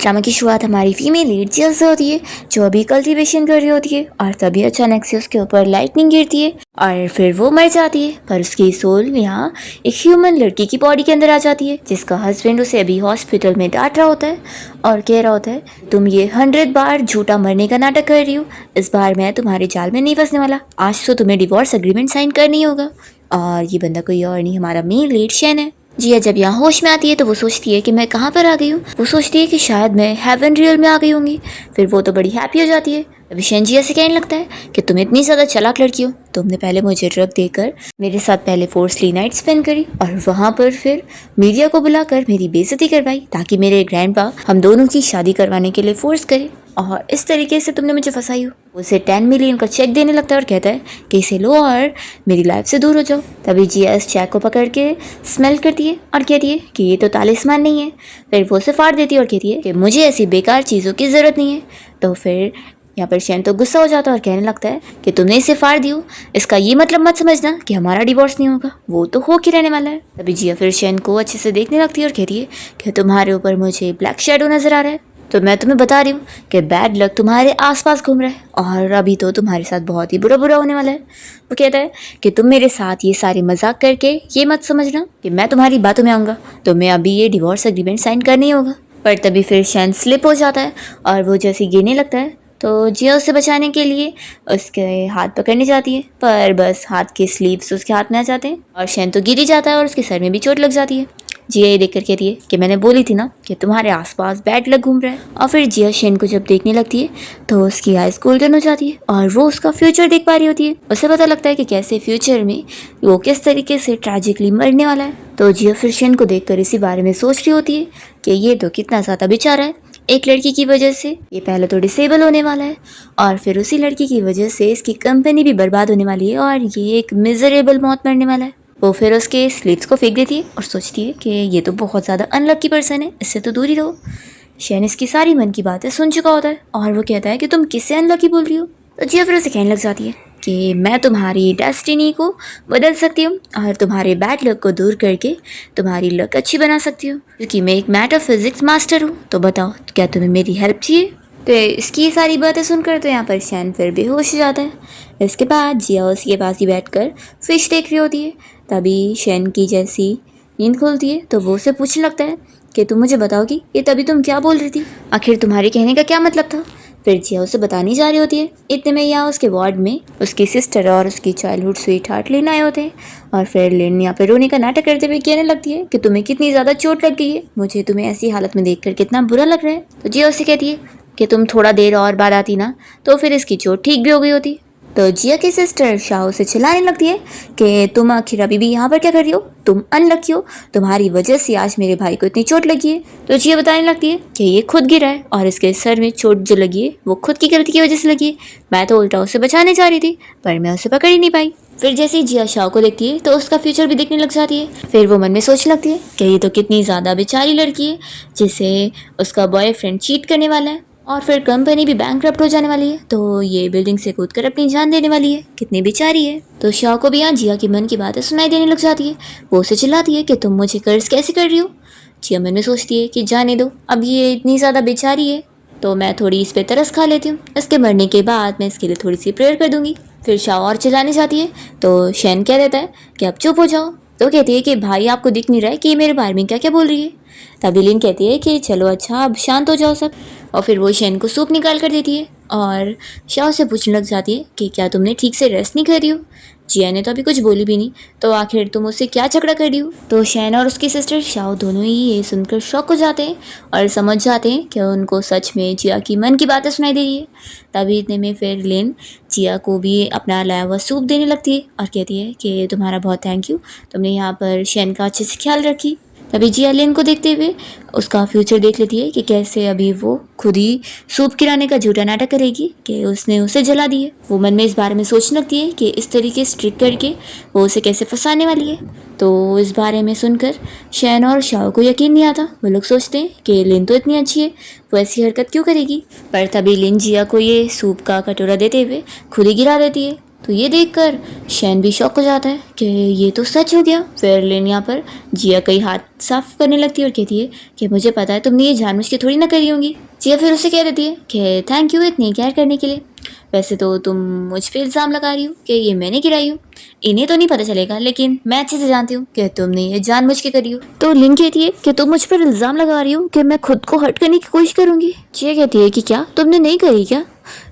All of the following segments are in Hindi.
ड्रामा की शुरुआत हमारी फीमेल लीड जिया से होती है, जो अभी कल्टीवेशन कर रही होती है और तभी अचानक से उसके ऊपर लाइटनिंग गिरती है और फिर वो मर जाती है। पर उसकी सोल यहाँ एक ह्यूमन लड़की की बॉडी के अंदर आ जाती है, जिसका हस्बैंड उसे अभी हॉस्पिटल में डांट रहा होता है और कह रहा होता है, तुम ये 100 बार झूठा मरने का नाटक कर रही हो, इस बार मैं तुम्हारे जाल में नहीं फंसने वाला, आज तो तुम्हें डिवोर्स एग्रीमेंट साइन करनी होगा। और ये बंदा कोई और नहीं, हमारा मेन लीड शेन है। जिया जब यहाँ होश में आती है तो वो सोचती है कि मैं कहाँ पर आ गई हूँ। वो सोचती है कि शायद मैं हेवन रियल में आ गई होंगी। फिर वो तो बड़ी हैप्पी हो जाती है। अभी शेन जिया से कहने लगता है कि तुम इतनी ज़्यादा चालाक लड़की हो, तुमने पहले मुझे ड्रग देकर मेरे साथ पहले फोर्सली नाइट स्पेंड करी और वहाँ पर फिर मीडिया को बुलाकर मेरी बेइज्जती करवाई ताकि मेरे ग्रैंडपा हम दोनों की शादी करवाने के लिए फोर्स करे, और इस तरीके से तुमने मुझे फंसाई हो। उसे 10 मिलियन का चेक देने लगता है और कहता है कि इसे लो और मेरी लाइफ से दूर हो जाओ। तभी जिया इस चेक को पकड़ के स्मेल करती है और कहती है कि ये तो तालिस्मान नहीं है। फिर वो उसे फाड़ देती है और कहती है कि मुझे ऐसी बेकार चीज़ों की ज़रूरत नहीं है। तो फिर यहाँ पर शेन तो गुस्सा हो जाता है और कहने लगता है कि तुमने इसे फाड़ दियो, इसका ये मतलब मत समझना कि हमारा डिवोर्स नहीं होगा, वो तो हो के रहने वाला है। तभी जिया फिर शेन को अच्छे से देखने लगती है और कहती है कि तुम्हारे ऊपर मुझे ब्लैक शेडो नज़र आ रहा है, तो मैं तुम्हें बता रही हूँ कि बैड लक तुम्हारे आसपास घूम रहा है और अभी तो तुम्हारे साथ बहुत ही बुरा होने वाला है। वो कहता है कि तुम मेरे साथ ये सारे मजाक करके ये मत समझना कि मैं तुम्हारी बातों में आऊँगा, तो मैं अभी ये डिवोर्स एग्रीमेंट साइन करना ही होगा। पर तभी फिर शेन स्लिप हो जाता है और वो जैसे गिरने लगता है तो जिया उसे बचाने के लिए उसके हाथ पकड़ने जाती है, पर बस हाथ के स्लीव्स उसके हाथ में आ जाते हैं और शेन तो गिर ही जाता है और उसके सर में भी चोट लग जाती है। जिया ये देखकर कहती है कि मैंने बोली थी ना कि तुम्हारे आसपास बैड लक घूम रहा है। और फिर जिया शेन को जब देखने लगती है तो उसकी आइज गोल्डन हो जाती है और वो उसका फ्यूचर देख पा रही होती है। उसे पता लगता है कि कैसे फ्यूचर में वो किस तरीके से ट्रैजिकली मरने वाला है। तो जिया फिर शेन को देखकर इसी बारे में सोच रही होती है कि ये तो कितना ज़्यादा बेचारा है, एक लड़की की वजह से ये पहले तो डिसेबल होने वाला है और फिर उसी लड़की की वजह से इसकी कंपनी भी बर्बाद होने वाली है और ये एक मिजरेबल मौत मरने वाला है। वो फिर उसके स्लीव्स को फेंक देती है और सोचती है कि ये तो बहुत ज़्यादा अनलकी पर्सन है, इससे तो दूर ही रहो। शेन इसकी सारी मन की बातें सुन चुका होता है और वो कहता है कि तुम किससे अनलकी बोल रही हो। तो जिया फिर उसे कहने लग जाती है कि मैं तुम्हारी डेस्टिनी को बदल सकती हूँ और तुम्हारे बैड लक को दूर करके तुम्हारी लक अच्छी बना सकती हूँ, क्योंकि मैं एक मैथ ऑफ फिजिक्स मास्टर हूँ। तो बताओ क्या तुम्हें मेरी हेल्प चाहिए। तो इसकी सारी बातें सुनकर तो यहाँ पर शेन फिर बेहोश हो जाता है। इसके बाद जिया उसके पास ही बैठकर फिश देख रही होती है। तभी शेन की जैसी नींद खुलती है तो वो उसे पूछने लगता है कि तुम मुझे बताओगी ये तभी तुम क्या बोल रही थी, आखिर तुम्हारे कहने का क्या मतलब था। फिर जिया उसे बतानी जा रही होती है। इतने में यहाँ उसके वार्ड में उसकी सिस्टर और उसकी चाइल्डहुड स्वीट हार्ट लिन आए होते हैं और फिर लिन यहाँ पे रोने का नाटक करते हुए कहने लगती है कि तुम्हें कितनी ज़्यादा चोट लग गई है, मुझे तुम्हें ऐसी हालत में देखकर कितना बुरा लग रहा है। तो जिया उसे कहती है कि तुम थोड़ा देर और बाद आती ना तो फिर इसकी चोट ठीक भी हो गई होती। तो जिया की सिस्टर शाओ से चिल्लाने लगती है कि तुम आखिर अभी भी यहाँ पर क्या कर रही हो, तुम अनलकी हो, तुम्हारी वजह से आज मेरे भाई को इतनी चोट लगी है। तो जिया बताने लगती है कि ये खुद गिरा है और इसके सर में चोट जो लगी है वो खुद की गलती की वजह से लगी है, मैं तो उल्टा उसे बचाने जा रही थी पर मैं उसे पकड़ ही नहीं पाई। फिर जैसे ही जिया शाओ को देखती है तो उसका फ्यूचर भी देखने लग जाती है। फिर वो मन में सोचने लगती है कि ये तो कितनी ज़्यादा बेचारी लड़की है जिसे उसका बॉयफ्रेंड चीट करने वाला है और फिर कंपनी भी बैंकरप्ट हो जाने वाली है, तो ये बिल्डिंग से कूदकर अपनी जान देने वाली है, कितनी बेचारी है। तो शाओ को भी यहाँ जिया की मन की बातें सुनाई देने लग जाती है। वो उसे चिल्लाती है कि तुम मुझे कर्ज कैसे कर रही हो। जिया मन में सोचती है कि जाने दो, अब ये इतनी ज़्यादा बेचारी है तो मैं थोड़ी इस पर तरस खा लेती हूँ, इसके मरने के बाद मैं इसके लिए थोड़ी सी प्रेयर कर दूंगी। फिर शाओ और चिल्लाने जाती है तो शेन कह देता है कि अब चुप हो जाओ। तो कहती है कि भाई आपको दिख नहीं रहा है कि मेरे बारे में क्या क्या बोल रही है। तभी लिन कहती है कि चलो अच्छा अब शांत हो जाओ सब, और फिर वो शेन को सूप निकाल कर देती है और शाओ से पूछने लग जाती है कि क्या तुमने ठीक से रेस्ट नहीं कर रही हो। जिया ने तो अभी कुछ बोली भी नहीं, तो आखिर तुम उससे क्या झगड़ा कर रही हो। तो शेन और उसकी सिस्टर शाओ दोनों ही ये सुनकर शॉक हो जाते हैं और समझ जाते हैं कि उनको सच में जिया की मन की बातें सुनाई दे रही है। तभी इतने में फिर लिन जिया को भी अपना लाया हुआ सूप देने लगती है और कहती है कि तुम्हारा बहुत थैंक यू, तुमने यहाँ पर शेन का अच्छे से ख्याल रखी। तभी जिया लिन को देखते हुए उसका फ्यूचर देख लेती है कि कैसे अभी वो खुद ही सूप गिराने का झूठा नाटक करेगी कि उसने उसे जला दी है। वो मन में इस बारे में सोचने लगती है कि इस तरीके से ट्रिक करके वो उसे कैसे फंसाने वाली है। तो इस बारे में सुनकर शेन और शाओ को यकीन नहीं आता। वो लोग सोचते हैं कि लिन तो इतनी अच्छी है, वो ऐसी हरकत क्यों करेगी। पर तभी लिन जिया को ये सूप का कटोरा देते हुए खुद ही गिरा देती है। तो ये देखकर शैन भी शॉक हो जाता है कि ये तो सच हो गया। फिर लिन यहाँ पर जिया कई हाथ साफ करने लगती है और कहती है कि मुझे पता है तुमने ये जानबूझ के थोड़ी ना करी होंगी। जिया फिर उसे कह देती है कि थैंक यू इतनी केयर करने के लिए। वैसे तो तुम मुझ पे इल्ज़ाम लगा रही हो कि ये मैंने गिराई हूँ, इन्हें तो नहीं पता चलेगा, लेकिन मैं अच्छे से जानती हूँ कि तुमने ये जानबूझ के करी हो। तो लिन कहती है कि तुम मुझ पर इल्ज़ाम लगा रही हो कि मैं खुद को हर्ट करने की कोशिश करूँगी। जिया कहती है कि क्या तुमने नहीं करी क्या?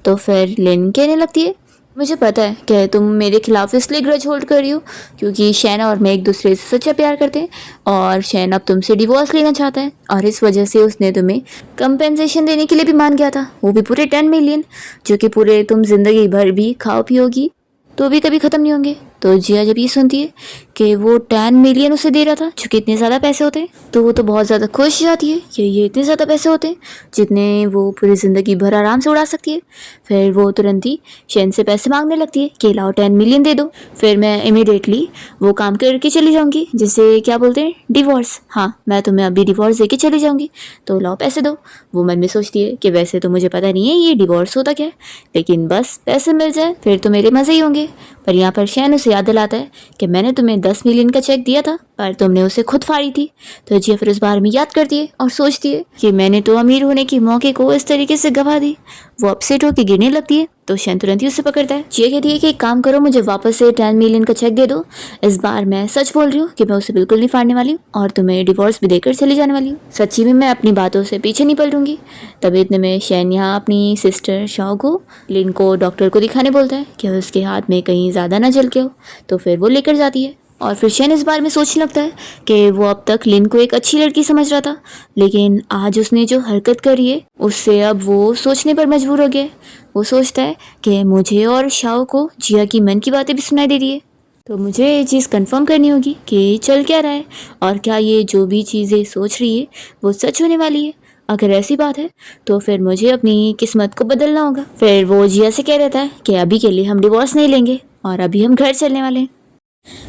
तो फिर लिन कहने लगती है मुझे पता है कि तुम मेरे खिलाफ इसलिए ग्रज होल्ड कर रही हो क्योंकि शैन और मैं एक दूसरे से सच्चा प्यार करते हैं और शैन अब तुमसे डिवोर्स लेना चाहता है और इस वजह से उसने तुम्हें कंपेंसेशन देने के लिए भी मान गया था, वो भी पूरे 10 मिलियन, जो कि पूरे तुम जिंदगी भर भी खाओ पियोगी तो भी कभी ख़त्म नहीं होंगे। तो जिया जब ये सुनती है कि वो 10 मिलियन उसे दे रहा था जो कि इतने ज़्यादा पैसे होते हैं, तो वो तो बहुत ज़्यादा खुश हो जाती है कि ये इतने ज़्यादा पैसे होते हैं जितने वो पूरी ज़िंदगी भर आराम से उड़ा सकती है। फिर वो तुरंत ही शैन से पैसे मांगने लगती है कि लाओ 10 मिलियन दे दो, फिर मैं इमीडिएटली वो काम करके चली जाऊँगी जिसे क्या बोलते हैं डिवोर्स। हाँ, मैं तुम्हें अभी डिवोर्स दे के चली जाऊँगी, तो लाओ पैसे दो। वो मन में सोचती है कि वैसे तो मुझे पता नहीं है ये डिवोर्स होता क्या है, लेकिन बस पैसे मिल जाए फिर तो मेरे मज़े ही होंगे। पर यहाँ पर शैन उसे याद दिलाता है कि मैंने तुम्हें 10 मिलियन का चेक दिया था पर तुमने उसे खुद फाड़ी थी। तो जिया फिर उस बारे में याद करती है और सोचती है कि मैंने तो अमीर होने के मौके को इस तरीके से गवा दी। वो अपसेट होकर गिरने लगती है तो शैन तुरंत ही उसे पकड़ता है। जिया कहती है कि एक काम करो, मुझे वापस से 10 मिलियन का चेक दे दो, इस बार मैं सच बोल रही हूँ कि मैं उसे बिल्कुल नहीं फाड़ने वाली हूँ और तुम्हें डिवोर्स भी देकर चली जाने वाली हूँ। सच्ची में मैं अपनी बातों से पीछे नहीं पलटूंगी। तभी इतने में शैन यहाँ अपनी सिस्टर शाओ को लिन को डॉक्टर को दिखाने बोलता है कि उसके हाथ में कहीं ज़्यादा ना जल के हो। तो फिर वो लेकर जाती है और फिर शैन इस बारे में सोचने लगता है कि वो अब तक लिन को एक अच्छी लड़की समझ रहा था, लेकिन आज उसने जो हरकत करी है उससे अब वो सोचने पर मजबूर हो गया। वो सोचता है कि मुझे और शाओ को जिया की मन की बातें भी सुनाई दे रही है, तो मुझे ये चीज़ कंफर्म करनी होगी कि चल क्या रहा है और क्या ये जो भी चीज़ें सोच रही है वो सच होने वाली है। अगर ऐसी बात है तो फिर मुझे अपनी किस्मत को बदलना होगा। फिर वो जिया से कह देता है कि अभी के लिए हम डिवोर्स नहीं लेंगे और अभी हम घर चलने वाले हैं।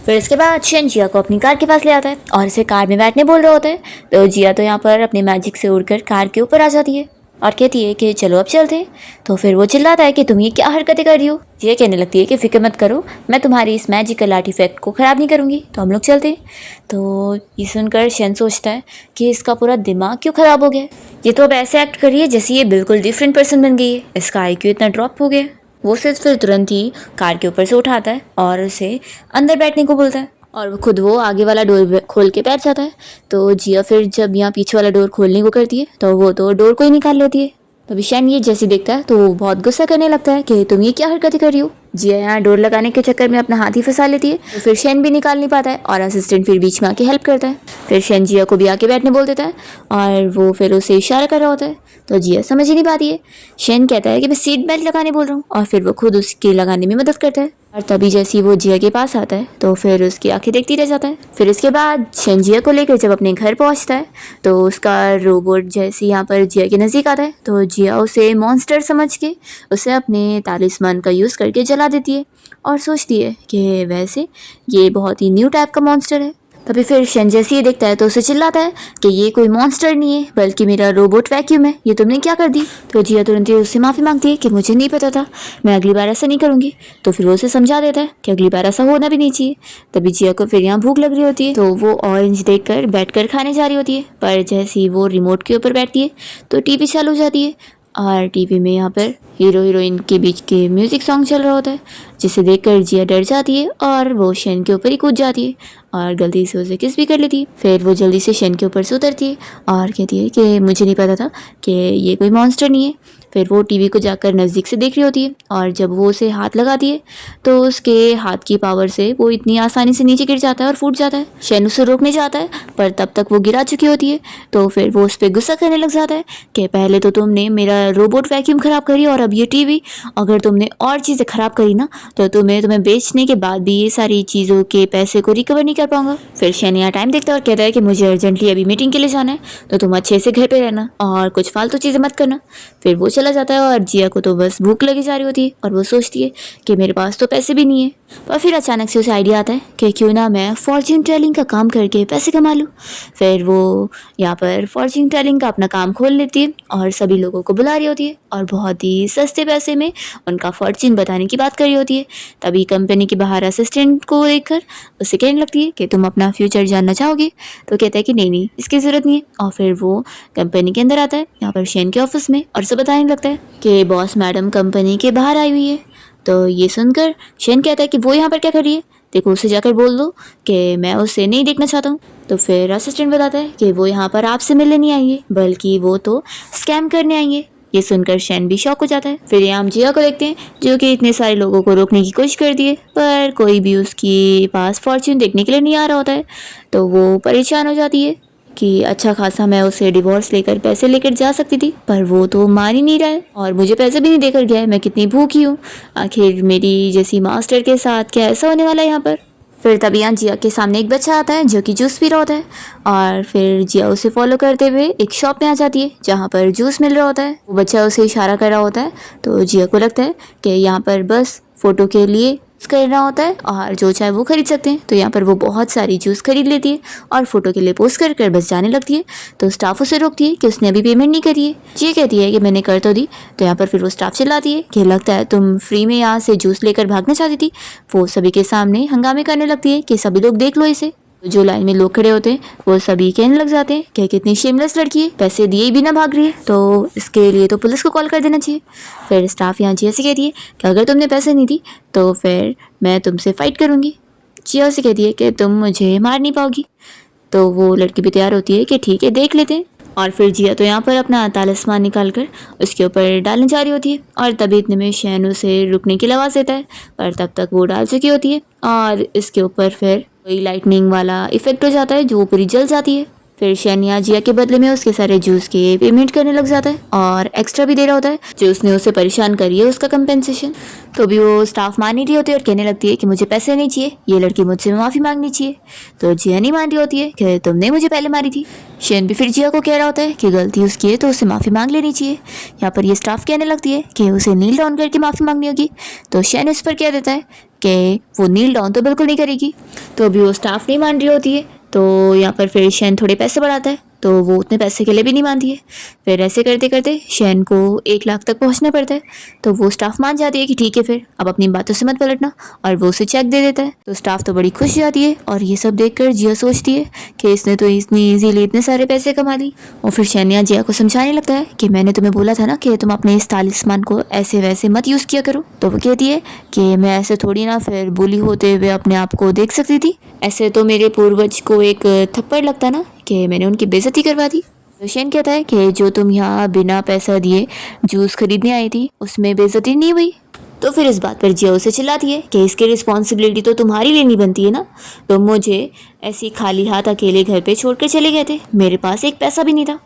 फिर इसके बाद शैन जिया को अपनी कार के पास ले आता है और इसे कार में बैठने बोल रहा होता है। तो जिया तो यहाँ पर अपने मैजिक से उड़कर कार के ऊपर आ जाती है और कहती है कि चलो अब चलते हैं। तो फिर वो चिल्लाता है कि तुम ये क्या हरकतें कर रही हो। जिया कहने लगती है कि फिक्र मत करो, मैं तुम्हारी इस मैजिकल आर्टिफैक्ट को ख़राब नहीं करूँगी, तो हम लोग चलते हैं। तो ये सुनकर शैन सोचता है कि इसका पूरा दिमाग क्यों ख़राब हो गया, ये तो अब ऐसे एक्ट कर रही है जैसे ये बिल्कुल डिफरेंट पर्सन बन गई है, इसका IQ इतना ड्रॉप हो गया। वो सिर्फ फिर तुरंत ही कार के ऊपर से उठाता है और उसे अंदर बैठने को बोलता है और वो आगे वाला डोर खोल के बैठ जाता है। तो जिया फिर जब यहाँ पीछे वाला डोर खोलने को करती है तो वो तो डोर को ही निकाल लेती है। तभी शैन ये जैसे देखता है तो वो बहुत गुस्सा करने लगता है कि तुम ये क्या हरकतें कर रही हो। जिया यहाँ डोर लगाने के चक्कर में अपना हाथ ही फंसा लेती है, तो फिर शैन भी निकाल नहीं पाता है और असिस्टेंट फिर बीच में आके हेल्प करता है। फिर शैन जिया को भी आके बैठने बोल देता है और वो फिर उसे इशारा कर रहा होता है। तो जिया समझ ही नहीं पाती है। शैन कहता है कि मैं सीट बेल्ट लगाने बोल रहा हूँ और फिर वो खुद उसके लगाने में मदद करता है। और तभी जैसे वो जिया के पास आता है तो फिर उसकी आंखें देखती रह जाता है। फिर इसके बाद शैन जिया को लेकर जब अपने घर पहुंचता है तो उसका रोबोट जैसे यहाँ पर जिया के नज़दीक आता है तो जिया उसे मॉन्स्टर समझ के उसे अपने तालिस्मान का यूज़ करके जला देती है और सोचती है कि वैसे ये बहुत ही न्यू टाइप का मॉन्स्टर है। तभी फिर शैन जैसे ये देखता है तो उसे चिल्लाता है कि ये कोई मॉन्स्टर नहीं है बल्कि मेरा रोबोट वैक्यूम है, ये तुमने क्या कर दी। तो जिया तुरंत ही उससे माफ़ी मांगती है कि मुझे नहीं पता था, मैं अगली बार ऐसा नहीं करूँगी। तो फिर वो उसे समझा देता है कि अगली बार ऐसा होना भी नहीं चाहिए। तभी जिया को फिर यहाँ भूख लग रही होती है तो वो ऑरेंज देखकर बैठकर खाने जा रही होती है, पर जैसे ही वो रिमोट के ऊपर बैठती है तो TV चालू हो जाती है और TV में यहाँ पर हीरो हीरोइन के बीच के म्यूज़िक सॉन्ग चल रहा होता है, जिसे देखकर जिया डर जाती है और वो शैन के ऊपर ही कूद जाती है और गलती से उसे किस भी कर लेती है। फिर वो जल्दी से शैन के ऊपर से उतरती है और कहती है कि मुझे नहीं पता था कि ये कोई मॉन्स्टर नहीं है। फिर वो TV को जाकर नज़दीक से देख रही होती है और जब वो उसे हाथ लगाती है तो उसके हाथ की पावर से वो इतनी आसानी से नीचे गिर जाता है और फूट जाता है। शैन उसे रोकने जाता है पर तब तक वो गिरा चुकी होती है। तो फिर वो उस पर गुस्सा करने लग जाता है कि पहले तो तुमने मेरा रोबोट वैक्यूम ख़राब करी और अब ये TV, अगर तुमने और चीज़ें ख़राब करी ना तो तुम्हें बेचने के बाद भी ये सारी चीज़ों के पैसे को रिकवर नहीं कर पाऊंगा। फिर शैन यहाँ टाइम देखता है और कहता है कि मुझे अर्जेंटली अभी मीटिंग के लिए जाना है, तो तुम अच्छे से घर पे रहना और कुछ फालतू चीज़ें मत करना। फिर वो चला चला जाता है और जिया को तो बस भूख लगी जा रही होती है और वो सोचती है कि मेरे पास तो पैसे भी नहीं है। पर फिर अचानक से उसे आइडिया आता है कि क्यों ना मैं फॉर्च्यून टेलिंग का काम करके पैसे कमा लूँ। फिर वो यहाँ पर फॉर्च्यून टेलिंग का अपना काम खोल लेती है और सभी लोगों को बुला रही होती है और बहुत ही सस्ते पैसे में उनका फॉर्च्यून बताने की बात कर रही होती है। तभी कंपनी के बाहर असिस्टेंट को देखकर उसे कहने लगती है कि तुम अपना फ्यूचर जानना चाहोगे। तो कहता है कि नहीं नहीं, इसकी ज़रूरत नहीं है। और फिर वो कंपनी के अंदर आता है यहाँ पर शेन के ऑफिस में और उसे बताने लगता है कि बॉस मैडम कंपनी के बाहर आई हुई है। तो ये सुनकर शेन कहता है कि वो यहाँ पर क्या कर रही है, देखो उसे जाकर बोल दो कि मैं उसे नहीं देखना चाहता हूँ। तो फिर असिस्टेंट बताता है कि वो यहाँ पर आपसे मिलने नहीं आई है, बल्कि वो तो स्कैम करने आई है। ये सुनकर शेन भी शॉक हो जाता है। फिर यहाँ हम जिया को देखते हैं जो कि इतने सारे लोगों को रोकने की कोशिश करती है, पर कोई भी उसके पास फॉर्च्यून देखने के लिए नहीं आ रहा होता है। तो वो परेशान हो जाती है कि अच्छा खासा मैं उसे डिवोर्स लेकर पैसे लेकर जा सकती थी, पर वो तो मान ही नहीं रहा है और मुझे पैसे भी नहीं देकर गया है। मैं कितनी भूखी हूँ, आखिर मेरी जैसी मास्टर के साथ क्या ऐसा होने वाला है यहाँ पर। फिर तभी यहाँ जिया के सामने एक बच्चा आता है जो कि जूस पी रहा होता है और फिर जिया उसे फॉलो करते हुए एक शॉप में आ जाती है जहाँ पर जूस मिल रहा होता है। वो बच्चा उसे इशारा कर रहा होता है तो जिया को लगता है कि यहाँ पर बस फ़ोटो के लिए करना होता है और जो चाहे वो खरीद सकते हैं। तो यहाँ पर वो बहुत सारी जूस खरीद लेती है और फोटो के लिए पोस्ट कर बस जाने लगती है। तो स्टाफ उसे रोकती है कि उसने अभी पेमेंट नहीं करी है। ये कहती है कि मैंने कर तो दी। तो यहाँ पर फिर वो स्टाफ चिल्लाती है कि लगता है तुम फ्री में यहाँ से जूस लेकर भागना चाहती थी। वो सभी के सामने हंगामे करने लगती है कि सभी लोग देख लो इसे। जो लाइन में लोग खड़े होते हैं वो सभी कहने लग जाते हैं कि कितनी शेमलेस लड़की है, पैसे दिए भी ना भाग रही है, तो इसके लिए तो पुलिस को कॉल कर देना चाहिए। फिर स्टाफ यहाँ जिया से कहती है कि अगर तुमने पैसे नहीं दी तो फिर मैं तुमसे फाइट करूँगी। जिया से कहती है कि तुम मुझे मार नहीं पाओगी। तो वो लड़की भी तैयार होती है कि ठीक है देख लेते हैं। और फिर जिया तो यहाँ पर अपना तालिस्मान निकाल कर उसके ऊपर डालने जा रही होती है और तभी इतने में शैन उसे रुकने की आवाज़ देता है, पर तब तक वो डाल चुकी होती है और इसके ऊपर फिर कोई लाइटनिंग वाला इफेक्ट हो जाता है जो पूरी जल जाती है। फिर शैन यहाँ जिया के बदले में उसके सारे जूस के पेमेंट करने लग जाता है और एक्स्ट्रा भी दे रहा होता है जो उसने उसे परेशान करी है उसका कंपेंसेशन। तो भी वो स्टाफ मान नहीं रही होती है और कहने लगती है कि मुझे पैसे नहीं चाहिए, ये लड़की मुझसे माफ़ी मांगनी चाहिए। तो जिया नहीं मान रही होती है कि तुमने मुझे पहले मारी थी। शैन भी फिर जिया को कह रहा होता है कि गलती उसकी है तो उसे माफ़ी मांग लेनी चाहिए। यहाँ पर ये स्टाफ कहने लगती है कि उसे नील डाउन करके माफ़ी मांगनी होगी। तो शैन उस पर कह देता है कि वो नील डाउन तो बिल्कुल नहीं करेगी। तो अभी वो स्टाफ नहीं मान रही होती है। तो यहाँ पर फिर शैन थोड़े पैसे बढ़ाता है तो वो उतने पैसे के लिए भी नहीं मानती है। फिर ऐसे करते करते शैन को 1 लाख तक पहुँचना पड़ता है। तो वो स्टाफ मान जाती है कि ठीक है फिर अब अपनी बातों से मत पलटना, और वो उसे चेक दे देता है। तो स्टाफ तो बड़ी खुश जाती है और ये सब देखकर जिया सोचती है कि इसने तो इतनी ईजीली इतने सारे पैसे कमा ली। और फिर शैन यहाँ जिया को समझाने लगता है कि मैंने तुम्हें बोला था ना कि तुम अपने इस तालिस्मान को ऐसे वैसे मत यूज़ किया करो। तो वो कहती है कि मैं ऐसे थोड़ी ना फिर बुली होते हुए अपने आप को देख सकती थी, ऐसे तो मेरे पूर्वज को एक थप्पड़ लगता ना कि मैंने उनकी बेइज्जती करवा दी। तो शैन कहता है कि जो तुम यहाँ बिना पैसा दिए जूस खरीदने आई थी उसमें बेइज्जती नहीं हुई। तो फिर इस बात पर जिया उसे चिल्लाती है कि इसकी रिस्पॉन्सिबिलिटी तो तुम्हारी लेनी बनती है ना, तो मुझे ऐसी खाली हाथ अकेले घर पे छोड़कर चले गए थे, मेरे पास एक पैसा भी नहीं था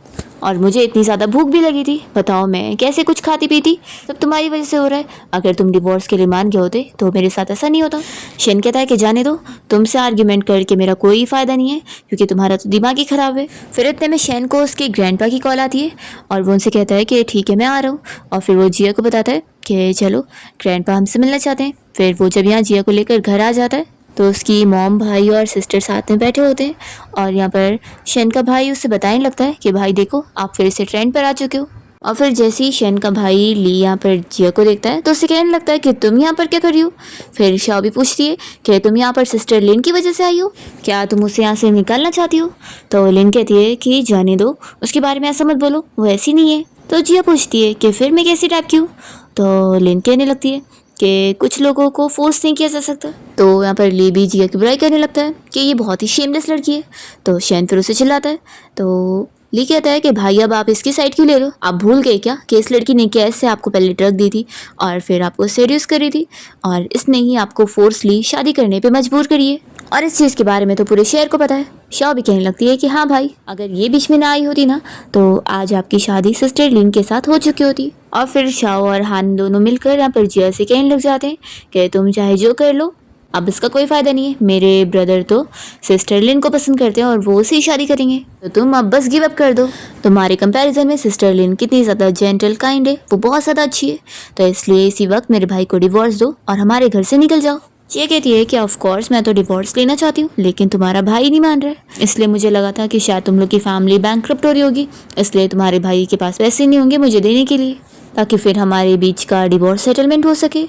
और मुझे इतनी ज़्यादा भूख भी लगी थी, बताओ मैं कैसे कुछ खाती पीती, सब तुम्हारी वजह से हो रहा है। अगर तुम डिवोर्स के लिए मान गए होते तो मेरे साथ ऐसा नहीं होता। शैन कहता है कि जाने दो, तुमसे आर्ग्यूमेंट करके मेरा कोई फ़ायदा नहीं है क्योंकि तुम्हारा तो दिमाग ही ख़राब है। फिर इतने में शैन को उसके ग्रैंडपा की कॉल आती है और वो उनसे कहता है कि ठीक है मैं आ रहा हूँ। और फिर वो जिया को बताता है कि चलो ग्रैंडपा हमसे मिलना चाहते हैं। फिर वो जब यहाँ जिया को लेकर घर आ जाता है तो उसकी मॉम भाई और सिस्टर साथ में बैठे होते हैं और यहाँ पर शैन का भाई उससे बताने लगता है कि भाई देखो आप फिर से ट्रेंड पर आ चुके हो। और फिर जैसे ही शैन का भाई ली यहाँ पर जिया को देखता है तो उसे कहने लगता है कि तुम यहाँ पर क्या कर रही हो। फिर शाओ भी पूछती है कि तुम यहाँ पर सिस्टर लिन की वजह से आई हो, क्या तुम उसे यहाँ से निकालना चाहती हो। तो लिन कहती है कि जाने दो, उसके बारे में ऐसा मत बोलो, वो ऐसी नहीं है। तो जिया पूछती है कि फिर मैं कैसी टाइप की हूँ। तो लिन कहने लगती है कि कुछ लोगों को फोर्स नहीं किया जा सकता। तो यहाँ पर ली भी जिया की बुराई करने लगता है कि ये बहुत ही शेमलेस लड़की है। तो शैन फिर उसे चिल्लाता है। तो ली कहता है कि भाई अब आप इसकी साइड क्यों ले रहे हो, आप भूल गए क्या कि इस लड़की ने कैसे आपको पहले ड्रग दी थी और फिर आपको सीरियस करी थी और इसने ही आपको फोर्सली शादी करने पे मजबूर करी है, और इस चीज़ के बारे में तो पूरे शहर को पता है। शाओ भी कहने लगती है कि हाँ भाई, अगर ये बीच में ना आई होती ना तो आज आपकी शादी सिस्टर लिन के साथ हो चुकी होती। और फिर शाओ और हान दोनों मिलकर यहाँ पर जिया से कहने लग जाते हैं कि तुम चाहे जो कर लो, अब इसका कोई फ़ायदा नहीं है, मेरे ब्रदर तो सिस्टर लिन को पसंद करते हैं और वो उसे ही शादी करेंगे, तो तुम अब बस गिव अप कर दो। तुम्हारे कंपैरिजन में सिस्टर लिन कितनी ज़्यादा जेंटल काइंड है, वो बहुत ज़्यादा अच्छी है, तो इसलिए इसी वक्त मेरे भाई को डिवोर्स दो और हमारे घर से निकल जाओ। ये कहती है कि ऑफ कोर्स मैं तो डिवोर्स लेना चाहती हूँ, लेकिन तुम्हारा भाई नहीं मान रहा है, इसलिए मुझे लगा था कि शायद तुम लोग की फैमिली बैंकक्रप्ट हो रही होगी, इसलिए तुम्हारे भाई के पास पैसे नहीं होंगे मुझे देने के लिए, ताकि फिर हमारे बीच का डिवोर्स सेटलमेंट हो सके।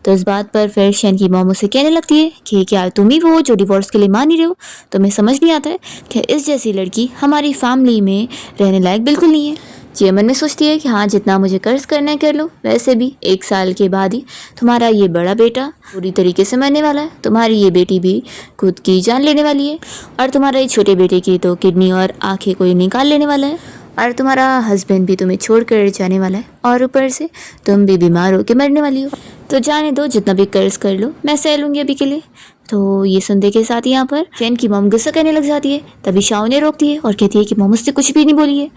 तो इस बात पर फिर शैन की मॉम उसे कहने लगती है कि क्या तुम ही वो जो डिवोर्स के लिए मान ही रहे हो, तुम्हें समझ नहीं आता है कि इस जैसी लड़की हमारी फैमिली में रहने लायक बिल्कुल नहीं है। ये मन में सोचती है कि हाँ, जितना मुझे कर्ज करना है कर लो, वैसे भी 1 साल के बाद ही तुम्हारा ये बड़ा बेटा पूरी तरीके से मरने वाला है, तुम्हारी ये बेटी भी खुद की जान लेने वाली है, और तुम्हारे छोटे बेटे की तो किडनी और आंखें कोई निकाल लेने वाला है, और तुम्हारा हस्बैंड भी तुम्हें छोड़ कर जाने वाला है, और ऊपर से तुम भी बीमार होकर मरने वाली हो, तो जाने दो, जितना भी कर्ज कर लो मैं सह लूँगी अभी के लिए। तो ये सुनने के साथ यहाँ पर शैन की मॉम गुस्सा करने लग जाती है, तभी शाओ ने रोकती है और कहती है कि मॉम उससे कुछ भी नहीं बोली है।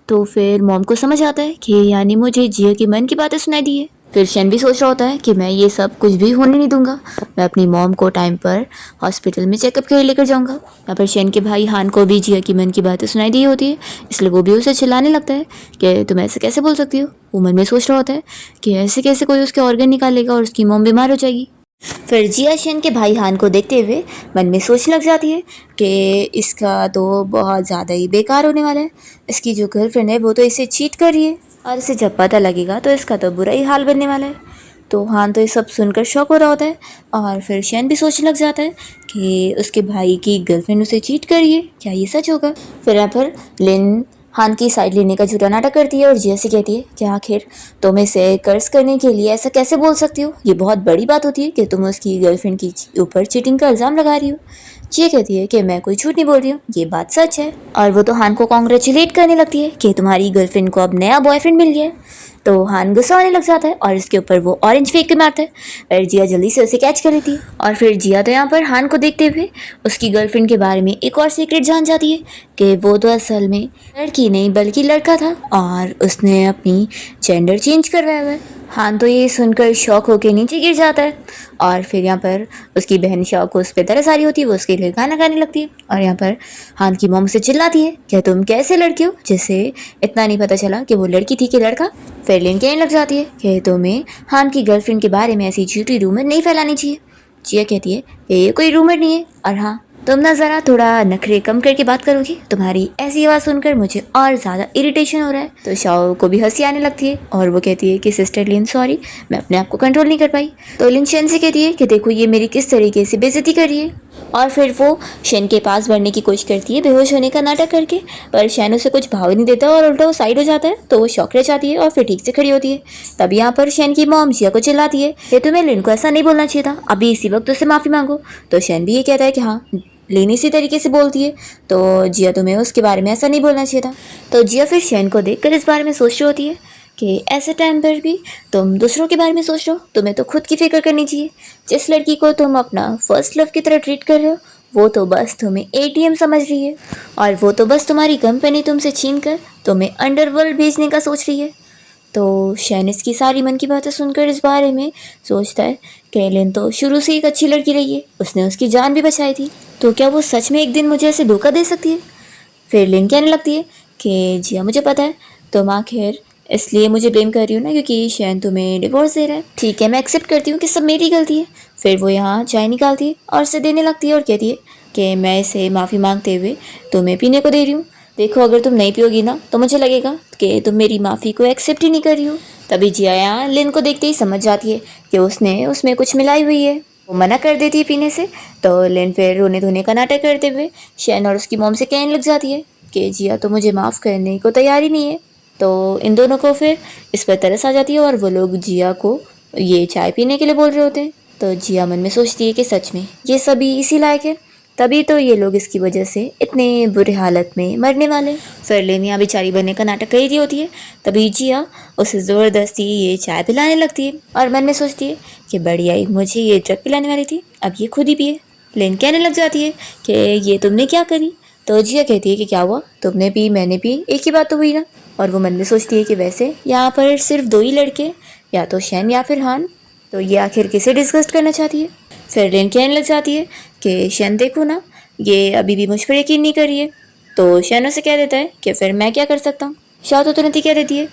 तो फिर मॉम को समझ आता है कि यानी मुझे जिया की मन की बातें सुनाई दी है। फिर शैन भी सोच रहा होता है कि मैं ये सब कुछ भी होने नहीं दूंगा, मैं अपनी मॉम को टाइम पर हॉस्पिटल में चेकअप के लिए लेकर जाऊंगा। यहाँ पर शैन के भाई हान को भी जिया की मन की बातें सुनाई दी होती है, इसलिए वो भी उसे चिल्लाने लगता है कि तुम ऐसे कैसे बोल सकती हो। वो मन में सोच रहा होता है कि ऐसे कैसे कोई उसके ऑर्गन निकालेगा और उसकी मॉम बीमार हो जाएगी। फिर जिया शैन के भाई हान को देखते हुए मन में सोचने लग जाती है कि इसका तो बहुत ज़्यादा ही बेकार होने वाला है, इसकी जो गर्लफ्रेंड है वो तो इसे चीट कर रही है, और इसे जब पता लगेगा तो इसका तो बुरा ही हाल बनने वाला है। तो हान तो ये सब सुनकर शॉक हो रहा होता है, और फिर शैन भी सोचने लग जाता है कि उसके भाई की गर्लफ्रेंड उसे चीट कर रही है, क्या ये सच होगा। फिर यहाँ पर लिन हान की साइड लेने का झूठा नाटक करती है और जिया से कहती है कि आखिर तुम इसे कर्ज करने के लिए ऐसा कैसे बोल सकती हो, ये बहुत बड़ी बात होती है कि तुम उसकी गर्लफ्रेंड की ऊपर चीटिंग का इल्ज़ाम लगा रही हो। जिया कहती है कि मैं कोई झूठ नहीं बोल रही हूँ, ये बात सच है, और वो तो हान को कॉन्ग्रेचुलेट करने लगती है कि तुम्हारी गर्लफ्रेंड को अब नया बॉयफ्रेंड मिल गया है। तो हान गुस्सा आने लग जाता है और इसके ऊपर वो ऑरेंज फेंक के मारता है, और जिया जल्दी से उसे कैच कर लेती है। और फिर जिया तो यहाँ पर हान को देखते हुए उसकी गर्लफ्रेंड के बारे में एक और सीक्रेट जान जाती है कि वो तो असल में लड़की नहीं बल्कि लड़का था, और उसने अपनी जेंडर चेंज करवाया हुआ है। हान तो ये सुनकर शौक होकर नीचे गिर जाता है, और फिर यहाँ पर उसकी बहन शाओ को उस पर तरस आ रही होती है, वो उसके लिए गाना गाने लगती है, और यहाँ पर हान की मॉम से चिल्लाती है कि तुम कैसे लड़की हो जिसे इतना नहीं पता चला कि वो लड़की थी कि लड़का। फिर लिन कहने लग जाती है कि तुम्हें हान की गर्लफ्रेंड के बारे में ऐसी झूठी रूमर नहीं फैलानी चाहिए। जिया कहती है कि ये कोई रूमर नहीं है, और हाँ, तुम ना ज़रा थोड़ा नखरे कम करके बात करोगी, तुम्हारी ऐसी आवाज़ सुनकर मुझे और ज़्यादा इरिटेशन हो रहा है। तो शाओ को भी हंसी आने लगती है और वो कहती है कि सिस्टर लिन सॉरी, मैं अपने आप को कंट्रोल नहीं कर पाई। तो लिन शेन से कहती है कि देखो ये मेरी किस तरीके से बेइज्जती कर रही है, और फिर वो शेन के पास बढ़ने की कोशिश करती है बेहोश होने का नाटक करके, पर शेन उसे कुछ भाव नहीं देता और उल्टा वो साइड हो जाता है, तो वो शौक रह जाती है और फिर ठीक से खड़ी होती है। तब यहाँ पर शेन की मॉम जिया को चिल्लाती है कि तुम्हें लिन को ऐसा नहीं बोलना चाहिए था, अभी इसी वक्त उससे माफ़ी मांगो। तो शेन भी ये कहता है कि हाँ, लेनी इसी तरीके से बोलती है, तो जिया तुम्हें उसके बारे में ऐसा नहीं बोलना चाहिए था। तो जिया फिर शेन को देखकर इस बारे में सोच रही होती है कि ऐसे टाइम पर भी तुम दूसरों के बारे में सोच रहे हो, तुम्हें तो खुद की फिक्र करनी चाहिए। जिस लड़की को तुम अपना फर्स्ट लव की तरह ट्रीट कर रहे हो, वो तो बस तुम्हें एटीएम समझ रही है, और वो तो बस तुम्हारी कंपनी तुमसे छीन कर तुम्हें अंडरवर्ल्ड भेजने का सोच रही है। तो शैनिस की सारी मन की बातें सुनकर इस बारे में सोचता है कि लिन तो शुरू से एक अच्छी लड़की रही है, उसने उसकी जान भी बचाई थी, तो क्या वो सच में एक दिन मुझे ऐसे धोखा दे सकती है। फिर लिन कहने लगती है कि जिया मुझे पता है तुम आखिर इसलिए मुझे ब्लेम कर रही हो ना क्योंकि शैन तुम्हें डिवोर्स दे रहा है, ठीक है मैं एक्सेप्ट करती हूँ कि सब मेरी गलती है। फिर वो यहाँ चाय निकालती है और उसे देने लगती है और कहती है कि मैं इसे माफ़ी मांगते हुए तुम्हें पीने को दे रही हूँ, देखो अगर तुम नहीं पियोगी ना तो मुझे लगेगा कि तुम मेरी माफ़ी को एक्सेप्ट ही नहीं कर रही हो। तभी जिया यहाँ लिन को देखते ही समझ जाती है कि उसने उसमें कुछ मिलाई हुई है, वो मना कर देती है पीने से। तो लिन फिर रोने धोने का नाटक करते हुए शैन और उसकी मॉम से कहने लग जाती है कि जिया तो मुझे माफ़ करने को तैयार ही नहीं है। तो इन दोनों को फिर इस पर तरस आ जाती है और वो लोग जिया को ये चाय पीने के लिए बोल रहे होते हैं। तो जिया मन में सोचती है कि सच में ये सभी इसी लायक है, तभी तो ये लोग इसकी वजह से इतने बुरे हालत में मरने वाले। फिर लिन यहाँ बेचारी बनने का नाटक कर रही होती है, तभी जिया उसे ज़बरदस्ती ये चाय पिलाने लगती है और मन में सोचती है कि बढ़िया ही मुझे ये ड्रग पिलाने वाली थी, अब ये खुद ही पिए। लिन कहने लग जाती है कि ये तुमने क्या करी। तो जिया कहती है कि क्या हुआ, तुमने पी मैंने पी एक ही बात तो हुई ना। और वो मन में सोचती है कि वैसे यहाँ पर सिर्फ 2 ही लड़के, या तो शैन या फिर हान, तो ये आखिर किसे डिस्कस करना चाहती है। फिर लिन कहने लग जाती है कि शन देखो ना, ये अभी भी मुझ पर यकीन नहीं कर रही है। तो शन उसे कह देता है कि फिर मैं क्या कर सकता हूँ। शाह तो तुरंत ही कह देती है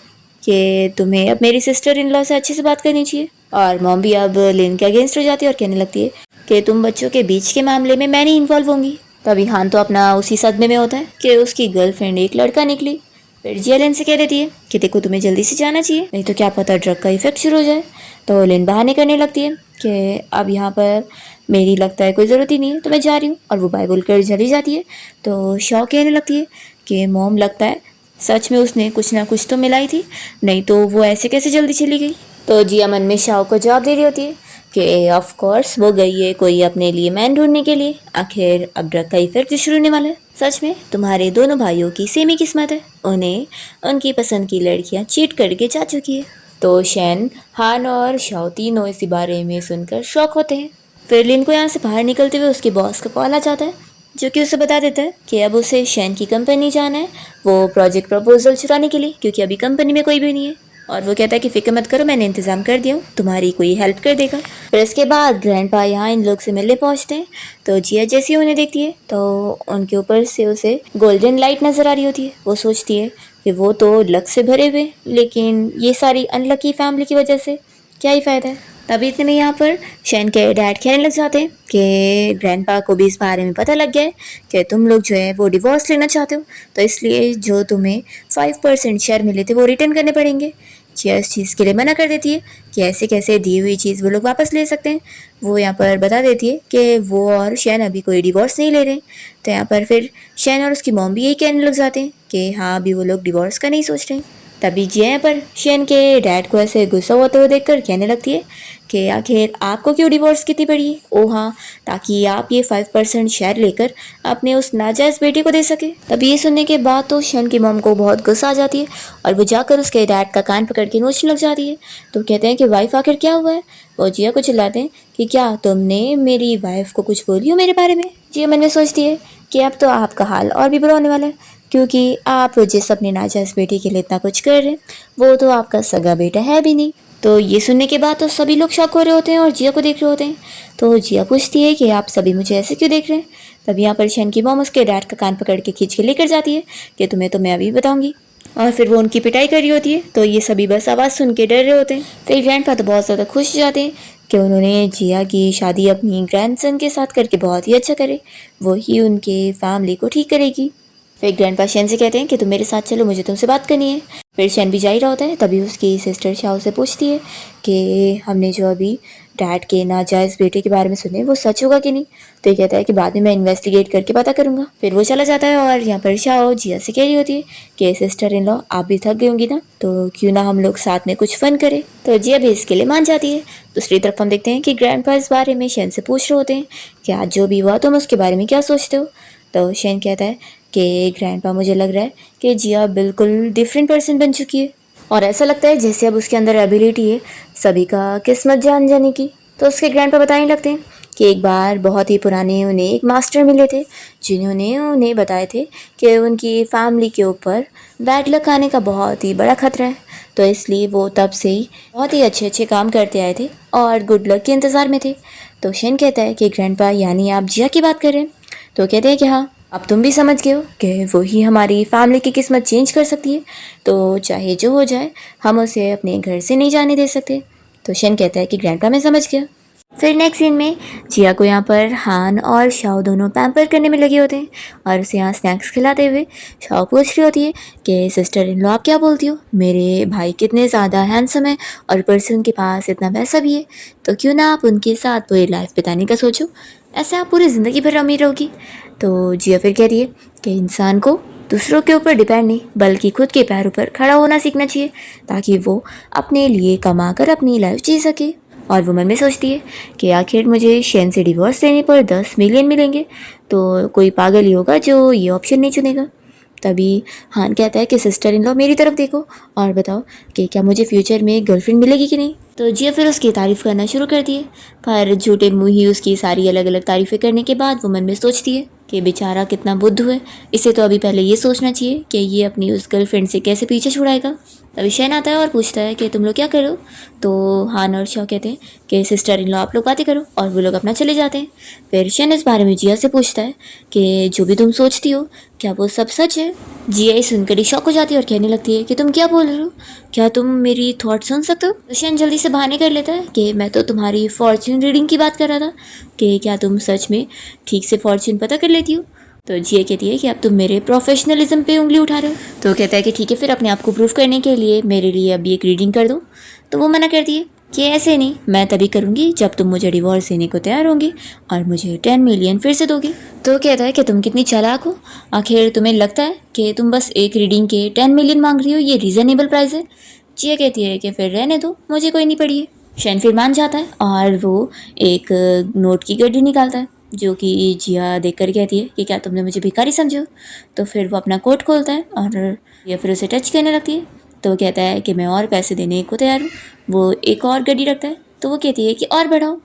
कि तुम्हें अब मेरी सिस्टर इन लॉ से अच्छे से बात करनी चाहिए। और मॉम भी अब लिन के अगेंस्ट हो जाती है और कहने लगती है कि तुम बच्चों के बीच के मामले में मैं नहीं इन्वॉल्व होंगी। तभी हान तो अपना उसी सदमे में होता है कि उसकी गर्लफ्रेंड एक लड़का निकली। फिर जिया लिन से कह देती है कि देखो तुम्हें जल्दी से जाना चाहिए, नहीं तो क्या पता ड्रग का इफेक्ट शुरू हो जाए। तो लिन बहाने करने लगती है कि अब यहाँ पर मेरी लगता है कोई ज़रूरत ही नहीं है, तो मैं जा रही हूँ। और वो बाय बोलकर चली जाती है। तो शॉ कहने लगती है कि मॉम लगता है सच में उसने कुछ ना कुछ तो मिलाई थी, नहीं तो वो ऐसे कैसे जल्दी चली गई। तो जिया मन में शाह को जवाब दे रही होती है कि ऑफ कोर्स वो गई है कोई अपने लिए मैन ढूंढने के लिए, आखिर अब ड्रग का इफेक्ट जो शुरू होने वाला है। सच में तुम्हारे दोनों भाइयों की सेम ही किस्मत है, उन्हें उनकी पसंद की लड़कियां चीट करके जा चुकी है। तो शैन, हान और शाओ तीनों इसी बारे में सुनकर शॉक होते हैं। फिर लिन को यहाँ से बाहर निकलते हुए उसके बॉस का कॉल आ जाता है, जो कि उसे बता देता है कि अब उसे शैन की कंपनी जाना है, वो प्रोजेक्ट प्रपोजल चुराने के लिए, क्योंकि अभी कंपनी में कोई भी नहीं है। और वो कहता है कि फिक्र मत करो, मैंने इंतजाम कर दिया हूँ, तुम्हारी कोई हेल्प कर देगा। फिर इसके बाद ग्रैंडपा यहाँ इन लोग से मिलने पहुँचते हैं। तो जिया जैसी उन्हें देखती है तो उनके ऊपर से उसे गोल्डन लाइट नज़र आ रही होती है। वो सोचती है कि वो तो लक से भरे हुए, लेकिन ये सारी अनलकी फैमिली की वजह से क्या ही फ़ायदा है। तभी इतने में यहाँ पर शैन के डैड कहने लग जाते हैं कि ग्रैंडपा को भी इस बारे में पता लग गया है कि तुम लोग जो है वो डिवोर्स लेना चाहते हो, तो इसलिए जो तुम्हें 5% शेयर मिले थे वो रिटर्न करने पड़ेंगे। जिया इस चीज़ के लिए मना कर देती है कि ऐसे कैसे दी हुई चीज़ वो लोग वापस ले सकते हैं। वो यहाँ पर बता देती है कि वो और शैन अभी कोई डिवोर्स नहीं ले रहे। तो यहाँ पर फिर शैन और उसकी मॉम भी यही कहने लग जाते हैं कि हाँ अभी वो लोग डिवोर्स का नहीं सोच रहे। तभी जिया यहाँ पर शैन के डैड को ऐसे गुस्सा होते हुए देखकर कहने लगती है कि आखिर आपको क्यों डिवोर्स कितनी पड़ी है। ओ हाँ, ताकि आप ये 5% शेयर लेकर अपने उस नाजायज़ बेटे को दे सके। तभी ये सुनने के बाद तो शैन की मॉम को बहुत गुस्सा आ जाती है और वो जाकर उसके डैड का कान पकड़ के नोचने लग जाती है। तो कहते हैं कि वाइफ आखिर क्या हुआ है। वो जिया को चिल्लाते हैं कि क्या तुमने मेरी वाइफ को कुछ बोली हो मेरे बारे में। जिया मन में सोचती है कि अब तो आपका हाल और भी बुरा होने वाला है, क्योंकि आप जिस अपने नाजायज़ बेटे के लिए इतना कुछ कर रहे हैं वो तो आपका सगा बेटा है भी नहीं। तो ये सुनने के बाद तो सभी लोग शॉक हो रहे होते हैं और जिया को देख रहे होते हैं। तो जिया पूछती है कि आप सभी मुझे ऐसे क्यों देख रहे हैं। तब यहाँ पर शैन की मॉम उसके डैड का कान पकड़ के खींच के लेकर जाती है कि तुम्हें तो मैं अभी बताऊंगी। और फिर वो उनकी पिटाई कर रही होती है। तो ये सभी बस आवाज़ सुन के डर रहे होते हैं। फिर ग्रैंडपा तो बहुत ज़्यादा खुश हो जाते हैं कि उन्होंने जिया की शादी अपनी ग्रैंडसन के साथ करके बहुत ही अच्छा करे, वही उनके फैमिली को ठीक करेगी। फिर ग्रैंडपा शैन से कहते हैं कि तुम मेरे साथ चलो, मुझे तुमसे बात करनी है। फिर शैन भी जा ही रहा होता है। तभी उसकी सिस्टर शाओ से पूछती है कि हमने जो अभी डैड के नाजायज़ बेटे के बारे में सुने वो सच होगा कि नहीं। तो ये कहता है कि बाद में मैं इन्वेस्टिगेट करके पता करूँगा। फिर वो चला जाता है और यहाँ पर शाओ जिया से कह रही होती है कि सिस्टर इन लॉ आप भी थक गई होंगी ना, तो क्यों ना हम लोग साथ में कुछ फन करें। तो जिया भी इसके लिए मान जाती है। दूसरी तरफ हम देखते हैं कि ग्रैंडपा इस बारे में शैन से पूछ रहे होते हैं कि आज जो भी हुआ तुम उसके बारे में क्या सोचते हो। तो शैन कहता है कि ग्रैंडपा मुझे लग रहा है कि जिया बिल्कुल डिफरेंट पर्सन बन चुकी है और ऐसा लगता है जैसे अब उसके अंदर एबिलिटी है सभी का किस्मत जान जाने की। तो उसके ग्रैंडपा बताने लगते हैं कि एक बार बहुत ही पुराने उन्हें एक मास्टर मिले थे जिन्होंने उन्हें बताए थे कि उनकी फैमिली के ऊपर बैड लक आने का बहुत ही बड़ा खतरा है। तो इसलिए वो तब से ही बहुत ही अच्छे अच्छे काम करते आए थे और गुड लक के इंतज़ार में थे। तो शेन कहता है कि ग्रैंडपा यानी आप जिया की बात कर रहे हैं। तो कहते हैं कि हाँ, अब तुम भी समझ गए हो कि वही हमारी फैमिली की किस्मत चेंज कर सकती है, तो चाहे जो हो जाए हम उसे अपने घर से नहीं जाने दे सकते। तो शेन कहता है कि ग्रैंडपा मैं समझ गया। फिर नेक्स्ट सीन में जिया को यहाँ पर हान और शाओ दोनों पैम्पर करने में लगे होते हैं और उसे यहाँ स्नैक्स खिलाते हुए शाओ पूछ रही होती है कि सिस्टर इन लॉ आप क्या बोलती हो, मेरे भाई कितने ज़्यादा हैंडसम है और ऊपर से उनके पास इतना पैसा भी है, तो क्यों ना आप उनके साथ पूरी लाइफ बिताने का सोचो, ऐसे आप पूरी ज़िंदगी भर अमीर रहोगी। तो जिया फिर कह रही है कि इंसान को दूसरों के ऊपर डिपेंड नहीं बल्कि खुद के पैरों पर खड़ा होना सीखना चाहिए ताकि वो अपने लिए कमा कर अपनी लाइफ जी सके। और वो मन में सोचती है कि आखिर मुझे शैन से डिवोर्स लेने पर 10 मिलियन मिलेंगे, तो कोई पागल ही होगा जो ये ऑप्शन नहीं चुनेगा। तभी हान कहता है कि सिस्टर इन लॉ मेरी तरफ देखो और बताओ कि क्या मुझे फ्यूचर में गर्लफ्रेंड मिलेगी कि नहीं। तो जिया फिर उसकी तारीफ़ करना शुरू कर दिए, पर झूठे मुँह ही उसकी सारी अलग अलग तारीफ़ें करने के बाद वो मन में सोचती है कि बेचारा कितना बुद्धू है, इसे तो अभी पहले ये सोचना चाहिए कि ये अपनी उस गर्लफ्रेंड से कैसे पीछे छुड़ाएगा। तभी शैन आता है और पूछता है कि तुम लोग क्या करो। तो हान और शाओ कहते हैं कि सिस्टर इन लॉ आप लोग बातें करो, और वो लोग अपना चले जाते हैं। फिर शैन इस बारे में जिया से पूछता है कि जो भी तुम सोचती हो क्या वो सब सच है। जिया ये सुनकर ही शॉक हो जाती है और कहने लगती है कि तुम क्या बोल रहे हो, क्या तुम मेरी थॉट सुन सकते हो। तो शैन जल्दी से बहाने कर लेता है कि मैं तो तुम्हारी फॉर्च्यून रीडिंग की बात कर रहा था, कि क्या तुम सच में ठीक से फॉर्च्यून पता कर लेती हो। तो जिया कहती है कि अब तुम मेरे प्रोफेशनलिज्म पे उंगली उठा रहे हो। तो कहता है कि ठीक है, फिर अपने आप को प्रूव करने के लिए मेरे लिए अभी एक रीडिंग कर दो। तो वो मना करती है कि ऐसे नहीं, मैं तभी करूँगी जब तुम मुझे डिवोर्स देने को तैयार होंगी और मुझे 10 मिलियन फिर से दोगे। तो कहता है कि तुम कितनी चालाक हो, आखिर तुम्हें लगता है कि तुम बस एक रीडिंग के 10 मिलियन मांग रही हो, ये रीज़नेबल प्राइस है। जिया कहती है कि फिर रहने दो, मुझे कोई नहीं पड़ी है। शैन फिर मान जाता है और वो एक नोट की गड्डी निकालता है, जो कि जिया देख कर कहती है कि क्या तुमने मुझे भिखारी समझो। तो फिर वो अपना कोट खोलता है और या फिर उसे टच करने लगती है। तो वो कहता है कि मैं और पैसे देने को तैयार हूँ। वो एक और गड्डी रखता है, तो वो कहती है कि और बढ़ाओ,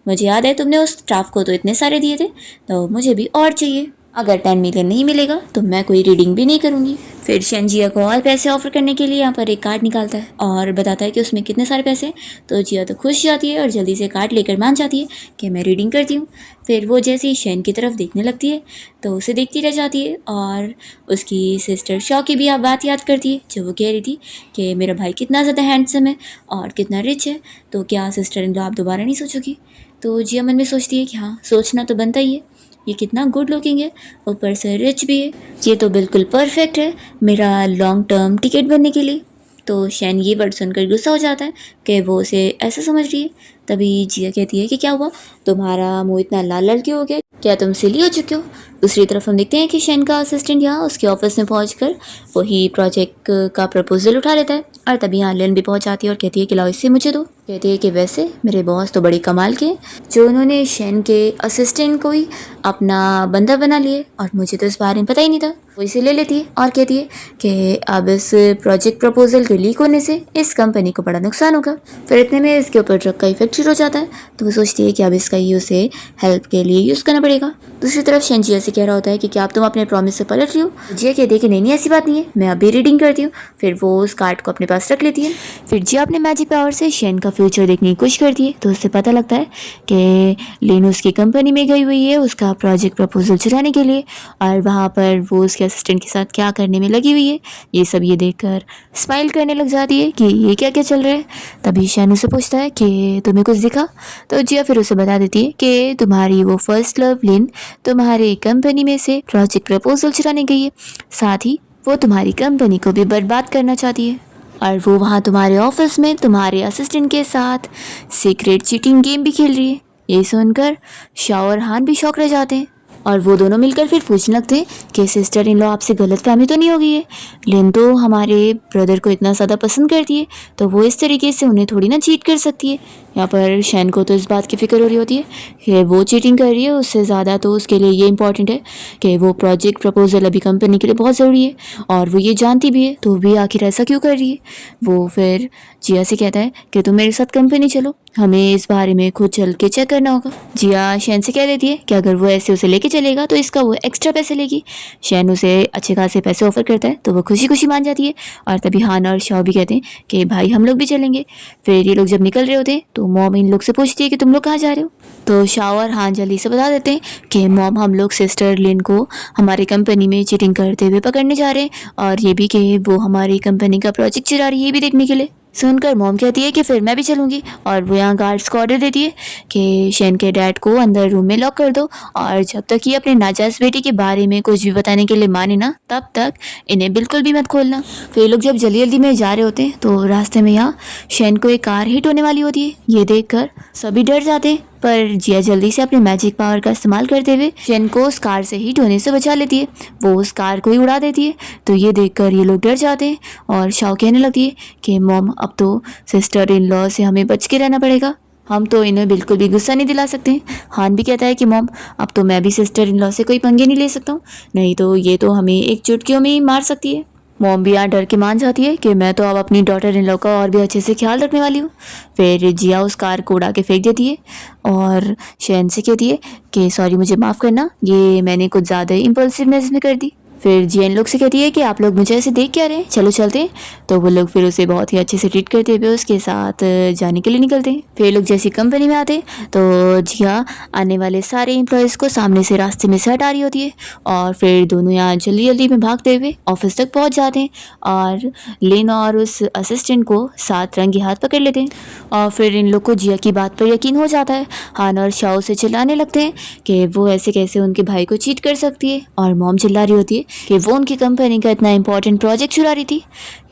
मुझे याद है तुमने उस स्टाफ को तो इतने सारे दिए थे, तो मुझे भी और चाहिए। अगर 10 मिलियन नहीं मिलेगा तो मैं कोई रीडिंग भी नहीं करूँगी। फिर शैन जिया को और पैसे ऑफर करने के लिए यहाँ पर एक कार्ड निकालता है और बताता है कि उसमें कितने सारे पैसे हैं। तो जिया तो खुश जाती है और जल्दी से कार्ड लेकर मान जाती है कि मैं रीडिंग करती हूँ। फिर वो जैसे ही शैन की तरफ देखने लगती है तो उसे देखती रह जाती है और उसकी सिस्टर शॉ की भी आप बात याद करती है, जो वो कह रही थी कि मेरा भाई कितना ज़्यादा हैंडसम है और कितना रिच है, तो क्या सिस्टर इन लॉ आप दोबारा नहीं सोचोगी। तो जिया मन में सोचती है कि हाँ, सोचना तो बनता ही है, ये कितना गुड लुकिंग है, ऊपर से रिच भी है, ये तो बिल्कुल परफेक्ट है मेरा लॉन्ग टर्म टिकट बनने के लिए। तो शैन ये वर्ड सुनकर गुस्सा हो जाता है कि वो उसे ऐसा समझ रही है। तभी जिया कहती है कि क्या हुआ, तुम्हारा मुंह इतना लाल लाल क्यों हो गया, क्या तुम सिली हो चुके हो। दूसरी तरफ हम देखते हैं कि शैन का असिस्टेंट यहाँ उसके ऑफिस में पहुंचकर वही प्रोजेक्ट का प्रपोजल उठा लेता है। और तभी यहाँ लिन भी पहुंच जाती है और कहती है कि लाओ इससे मुझे दो। कहती है कि वैसे मेरे बॉस तो बड़ी कमाल के, जो उन्होंने शैन के असिस्टेंट को ही अपना बंदा बना लिए, और मुझे तो इस बारे में पता ही नहीं था। वो इसे ले लेती है और कहती है कि अब इस प्रोजेक्ट प्रपोजल के लीक होने से इस कंपनी को बड़ा नुकसान होगा। फिर इतने में इसके ऊपर ड्रग का इफेक्ट शुरू हो जाता है, तो वो सोचती है कि अब इसका ही उसे हेल्प के लिए यूज़ करना पड़ेगा। दूसरी तरफ शैन जिया से कह रहा होता है कि क्या आप तुम अपने प्रॉमिस से पलट रही हो। जिया कहती है कि नहीं नहीं, ऐसी बात नहीं है, मैं अभी रीडिंग करती हूँ। फिर वो उस कार्ड को अपने पास रख लेती है। फिर जिया अपने मैजिक पावर से शैन का फ्यूचर देखने की कोशिश करती है, तो उससे पता लगता है कि लेन उसकी कंपनी में गई हुई है उसका प्रोजेक्ट प्रपोजल चुराने के लिए, और वहाँ पर वो उसके असिस्टेंट के साथ क्या करने में लगी हुई है। ये सब ये देखकर स्माइल करने लग जाती है कि ये क्या क्या चल रहा है। तभी शैन उसे पूछता है कि तुम्हें कुछ दिखा। तो जिया फिर उसे बता देती है कि तुम्हारी वो फर्स्ट लव लिन तुम्हारी कंपनी में से प्रोजेक्ट प्रपोजल चुराने गई है, साथ ही वो तुम्हारी कंपनी को भी बर्बाद करना चाहती है, और वो वहाँ तुम्हारे ऑफिस में तुम्हारे असिस्टेंट के साथ सीक्रेट चीटिंग गेम भी खेल रही है। ये सुनकर शाओ और हान भी शौक रह जाते हैं और वो दोनों मिलकर फिर पूछने लगते हैं कि सिस्टर इन लॉ आपसे गलतफहमी तो नहीं हो गई है, लिन तो हमारे ब्रदर को इतना ज़्यादा पसंद करती है, तो वो इस तरीके से उन्हें थोड़ी ना चीट कर सकती है। यहाँ पर शैन को तो इस बात की फिक्र हो रही होती है कि वो चीटिंग कर रही है, उससे ज़्यादा तो उसके लिए ये इंपॉर्टेंट है कि वो प्रोजेक्ट प्रपोजल अभी कंपनी के लिए बहुत ज़रूरी है, और वो ये जानती भी है, तो भी आखिर ऐसा क्यों कर रही है। वो फिर जिया से कहता है कि तुम मेरे साथ कंपनी चलो, हमें इस बारे में खुद चल के चेक करना होगा। जिया शैन से कह देती है कि अगर वो ऐसे उसे लेके चलेगा तो इसका वो एक्स्ट्रा पैसे लेगी। शैन उसे अच्छे खासे पैसे ऑफर करता है, तो वो खुशी खुशी मान जाती है। और तभी हान और शाओ भी कहते हैं कि भाई हम लोग भी चलेंगे। फिर ये लोग जब निकल रहे होते हैं तो मॉम इन लोग से पूछती है कि तुम लोग कहाँ जा रहे हो। तो शाओ और हान जल्दी से बता देते हैं कि मॉम हम लोग सिस्टर लिन को हमारी कंपनी में चीटिंग करते हुए पकड़ने जा रहे हैं, और ये भी कि वो हमारी कंपनी का प्रोजेक्ट चुरा रही है, ये भी देखने के लिए। सुनकर मॉम कहती है कि फिर मैं भी चलूँगी, और वो यहाँ गार्ड्स को ऑर्डर देती है कि शैन के डैड को अंदर रूम में लॉक कर दो, और जब तक ये अपने नाजायज़ बेटी के बारे में कुछ भी बताने के लिए माने ना, तब तक इन्हें बिल्कुल भी मत खोलना। फिर लोग जब जल्दी जल्दी में जा रहे होते हैं तो रास्ते में यहाँ शैन को एक कार हिट होने वाली होती है। ये देखकर सभी डर जाते हैं, पर जिया जल्दी से अपने मैजिक पावर का इस्तेमाल करते हुए शैन को उस कार से हिट होने से बचा लेती है। वो उस कार को ही उड़ा देती है, तो ये देखकर ये लोग डर जाते हैं और शाओ कहने लगती है कि मॉम अब तो सिस्टर इन लॉ से हमें बच के रहना पड़ेगा, हम तो इन्हें बिल्कुल भी गुस्सा नहीं दिला सकते। हान भी कहता है कि मॉम अब तो मैं भी सिस्टर इन लॉ से कोई पंगे नहीं ले सकता हूँ, नहीं तो ये तो हमें एक चुटकियों में ही मार सकती है। मॉम भी यहाँ डर के मान जाती है कि मैं तो अब अपनी डॉटर इन लॉ का और भी अच्छे से ख्याल रखने वाली हूँ। फिर जिया उस कार को उड़ा के फेंक देती है और शैन से कहती है कि सॉरी मुझे माफ़ करना, ये मैंने कुछ ज़्यादा इम्पल्सिवनेस में कर दी। फिर जिया इन लोग से कहती है कि आप लोग मुझे ऐसे देख क्या रहे हैं, चलो चलते हैं। तो वो लोग फिर उसे बहुत ही अच्छे से ट्रीट करते हुए उसके साथ जाने के लिए निकलते हैं। फिर ये लोग जैसी कंपनी में आते हैं तो जिया आने वाले सारे एम्प्लॉयज़ को सामने से रास्ते में से हटा रही होती है और फिर दोनों यहाँ जल्दी जल्दी में भागते हुए ऑफिस तक पहुँच जाते हैं और लिन और उस असिस्टेंट को साथ रंगे हाथ पकड़ लेते हैं। और फिर इन लोग को जिया की बात पर यकीन हो जाता है। हान और शाओ से चिल्लाने लगते हैं कि वो ऐसे कैसे उनके भाई को चीट कर सकती है, और मॉम चिल्ला रही होती है कि वो उनकी कंपनी का इतना इंपॉर्टेंट प्रोजेक्ट चुरा रही थी।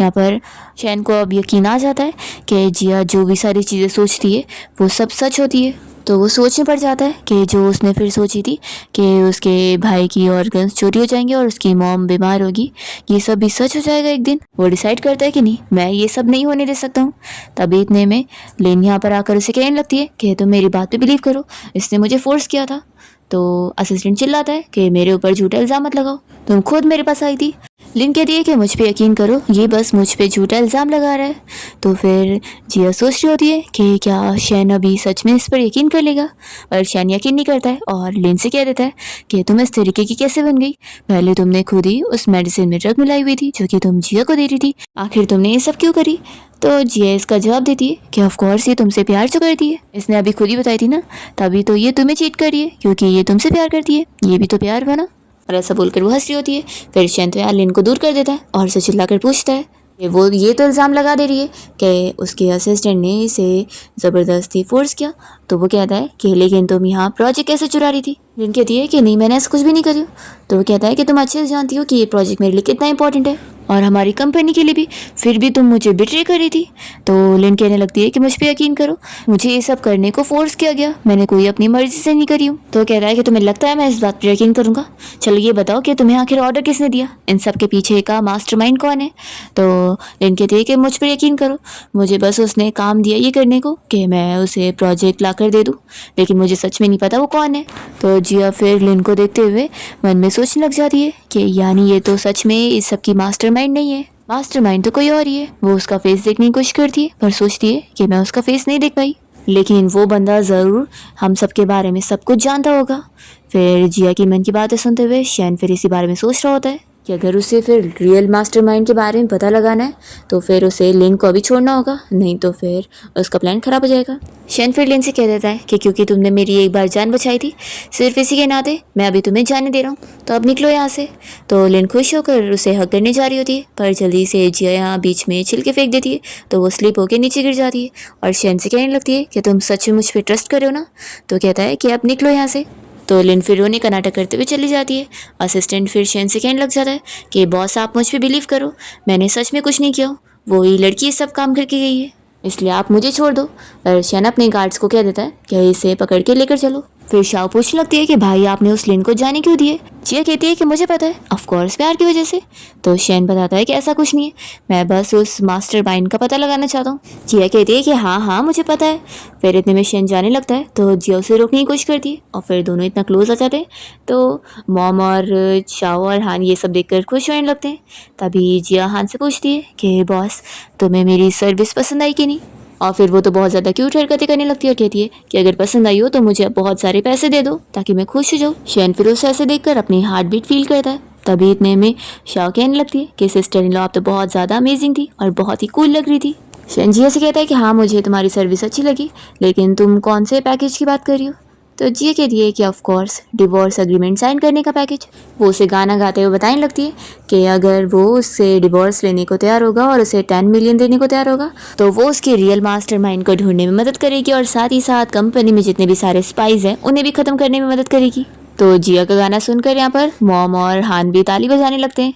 यहाँ पर शैन को अब यकीन आ जाता है कि जिया जो भी सारी चीज़ें सोचती है वो सब सच होती है। तो वो सोचने पड़ जाता है कि जो उसने फिर सोची थी कि उसके भाई की ऑर्गन्स चोरी हो जाएंगे और उसकी मॉम बीमार होगी, ये सब भी सच हो जाएगा एक दिन। वो डिसाइड करता है कि नहीं, मैं ये सब नहीं होने दे सकता हूँ। तभी इतने में लेन यहाँ पर आकर उसे कहने लगती है कि तुम मेरी बात पे बिलीव करो, इसने मुझे फोर्स किया था। तो असिस्टेंट चिल्लाता है कि मेरे ऊपर झूठा इल्ज़ाम मत लगाओ, तुम खुद मेरे पास आई थी। लिन कहती है कि मुझ पे यकीन करो, ये बस मुझ पे झूठा इल्ज़ाम लगा रहा है। तो फिर जिया सोच रही होती है कि क्या शैन अभी सच में इस पर यकीन कर लेगा, पर शैन यकीन नहीं करता है और लिन से कह देता है कि तुम इस तरीके की कैसे बन गई, पहले तुमने खुद ही उस मेडिसिन में ड्रग मिलाई हुई थी जो कि तुम जिया को दे रही थी, आखिर तुमने ये सब क्यों करी। तो जिया इसका जवाब देती है कि ऑफ कोर्स ये तुमसे प्यार तो करती है, इसने अभी खुद ही बताई थी ना, तभी तो ये तुम्हें चीट कर रही है क्योंकि ये तुमसे प्यार करती है, ये भी तो प्यार बना। और ऐसा बोलकर वो हंस रही होती है। फिर शैन तो यार लिन को दूर कर देता है और उसे चिल्लाकर पूछता है कि वो ये तो इल्ज़ाम लगा दे रही है कि उसके असिस्टेंट ने इसे ज़बरदस्ती फोर्स किया। तो वो कहता है कि लेकिन तुम यहाँ प्रोजेक्ट कैसे चुरा रही थी। लिन कहती है कि नहीं, मैंने ऐसा कुछ भी नहीं करी। तो वो कहता है कि तुम अच्छे से जानती हो कि ये प्रोजेक्ट मेरे लिए कितना इंपॉर्टेंट है और हमारी कंपनी के लिए भी, फिर भी तुम मुझे बिट्रे कर रही थी। तो लिन कहने लगती है कि मुझ पर यकीन करो, मुझे ये सब करने को फोर्स किया गया, मैंने कोई अपनी मर्जी से नहीं करी हूँ। तो कहता है कि तुम्हें लगता है मैं इस बात पर यकीन करूँगा, चलो ये बताओ कि तुम्हें आखिर ऑर्डर किसने दिया, इन सब के पीछे का मास्टरमाइंड कौन है। तो लिन कहती है कि मुझ पर यकीन करो, मुझे बस उसने काम दिया ये करने को कि मैं उसे प्रोजेक्ट ला कर दे दूँ, लेकिन मुझे सच में नहीं पता वो कौन है। तो जिया फिर लिन को देखते हुए मन में सोचने लग जाती है कि यानी ये तो सच में इस सब की मास्टरमाइंड नहीं है, मास्टरमाइंड तो कोई और ही है। वो उसका फेस देखने की कोशिश करती है पर सोचती है कि मैं उसका फेस नहीं देख पाई, लेकिन वो बंदा ज़रूर हम सब के बारे में सब कुछ जानता होगा। फिर जिया की मन की बातें सुनते हुए शैन फिर इसी बारे में सोच रहा होता है कि अगर उसे फिर रियल मास्टरमाइंड के बारे में पता लगाना है तो फिर उसे लिन को अभी छोड़ना होगा, नहीं तो फिर उसका प्लान ख़राब हो जाएगा। शैन फिर लिन से कह देता है कि क्योंकि तुमने मेरी एक बार जान बचाई थी, सिर्फ इसी के नाते मैं अभी तुम्हें जाने दे रहा हूँ, तो अब निकलो यहाँ से। तो लिन खुश होकर उसे हक करने जा रही होती है पर जल्दी से जिया यहाँ बीच में छिलके फेंक देती है, तो वो स्लिप होकर नीचे गिर जाती है और शैन से कहने लगती है कि तुम सच में मुझ पर ट्रस्ट कर रहे हो ना। तो कहता है कि अब निकलो यहाँ से। तो लिन फिर रोने का नाटक करते हुए चली जाती है। असिस्टेंट फिर शैन से कहने लग जाता है कि बॉस आप मुझ पे बिलीव करो, मैंने सच में कुछ नहीं किया, वो ही लड़की ये सब काम करके गई है, इसलिए आप मुझे छोड़ दो। पर शैन अपने गार्ड्स को कह देता है कि इसे पकड़ के लेकर चलो। फिर शाओ पूछने लगती है कि भाई आपने उस लिन को जाने क्यों दिए। जिया कहती है कि मुझे पता है, ऑफ कोर्स प्यार की वजह से। तो शैन बताता है कि ऐसा कुछ नहीं है, मैं बस उस मास्टर माइंड का पता लगाना चाहता हूँ। जिया कहती है कि हाँ हाँ मुझे पता है। फिर इतने में शैन जाने लगता है तो जिया उसे रोकने की कोशिश करती है और फिर दोनों इतना क्लोज आ जाते हैं तो मॉम और शाओ और हान ये सब देखकर खुश होने लगते हैं। तभी जिया हान से पूछती है कि बॉस तुम्हें मेरी सर्विस पसंद आई कि नहीं। और फिर वो तो बहुत ज़्यादा क्यूट हरकतें करने लगती है और कहती है कि अगर पसंद आई हो तो मुझे बहुत सारे पैसे दे दो ताकि मैं खुश हो जाऊँ। शैन फिर उसे ऐसे देखकर अपनी हार्ट बीट फील करता है। तभी इतने में शाओ कहने लगती है कि सिस्टर इन लॉ आप तो बहुत ज़्यादा अमेजिंग थी और बहुत ही कूल लग रही थी। शैन जिया से कहता है कि हाँ मुझे तुम्हारी सर्विस अच्छी लगी, लेकिन तुम कौन से पैकेज की बात कर रही हो। तो जिया कहती है कि of course divorce agreement sign करने का पैकेज। वो उसे गाना गाते हुए बताने लगती है कि अगर वो उससे डिवोर्स लेने को तैयार होगा और उसे 10 मिलियन देने को तैयार होगा तो वो उसके रियल मास्टरमाइंड को ढूंढने में मदद करेगी और साथ ही साथ कंपनी में जितने भी सारे स्पाइस हैं उन्हें भी ख़त्म करने में मदद करेगी। तो जिया का गाना सुनकर यहाँ पर मॉम और हान भी ताली बजाने लगते हैं।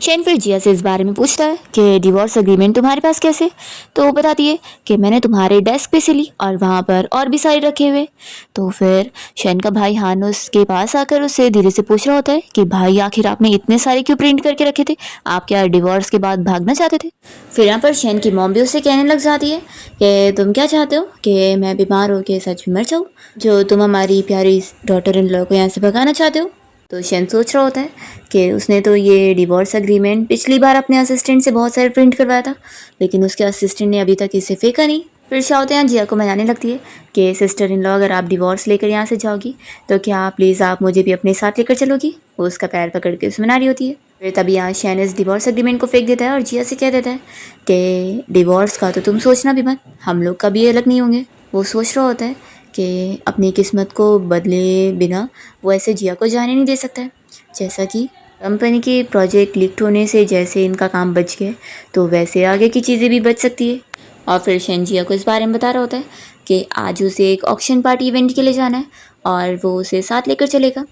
शैन फिर जिया से इस बारे में पूछता है कि डिवोर्स एग्रीमेंट तुम्हारे पास कैसे। तो वो बताती है कि मैंने तुम्हारे डेस्क पे से ली और वहाँ पर और भी सारे रखे हुए। तो फिर शैन का भाई हान उसके पास आकर उससे धीरे से पूछ रहा होता है कि भाई आखिर आपने इतने सारे क्यों प्रिंट करके रखे थे, आप क्या डिवोर्स के बाद भागना चाहते थे। फिर यहाँ पर शैन की मॉम भी उससे कहने लग जाती है कि तुम क्या चाहते हो कि मैं बीमार हो के सच में मर जाऊँ, जो तुम हमारी प्यारी डॉटर इन लॉ को यहाँ से भगाना चाहते हो। तो शैन सोच रहा होता है कि उसने तो ये डिवोर्स एग्रीमेंट पिछली बार अपने असिस्टेंट से बहुत सारे प्रिंट करवाया था, लेकिन उसके असिस्टेंट ने अभी तक इसे फेंका नहीं। फिर शाओ तो यहाँ जिया को मनाने लगती है कि सिस्टर इन लॉ, अगर आप डिवोर्स लेकर यहाँ से जाओगी तो क्या प्लीज़ आप मुझे भी अपने साथ लेकर चलोगी। वो उसका पैर पकड़ के उसे मना रही होती है। फिर तभी यहाँ शैन इस डिवोर्स एग्रीमेंट को फेंक देता है और जिया से कह देता है कि डिवोर्स का तो तुम सोचना भी मत, हम लोग कभी अलग नहीं होंगे। वो सोच रहा होता है कि अपनी किस्मत को बदले बिना वो ऐसे जिया को जाने नहीं दे सकता है। जैसा कि कंपनी के प्रोजेक्ट लीक होने से जैसे इनका काम बच गया, तो वैसे आगे की चीज़ें भी बच सकती है। और फिर शेन जिया को इस बारे में बता रहा होता है कि आज उसे एक ऑक्शन पार्टी इवेंट के लिए जाना है और वो उसे साथ लेकर चलेगा।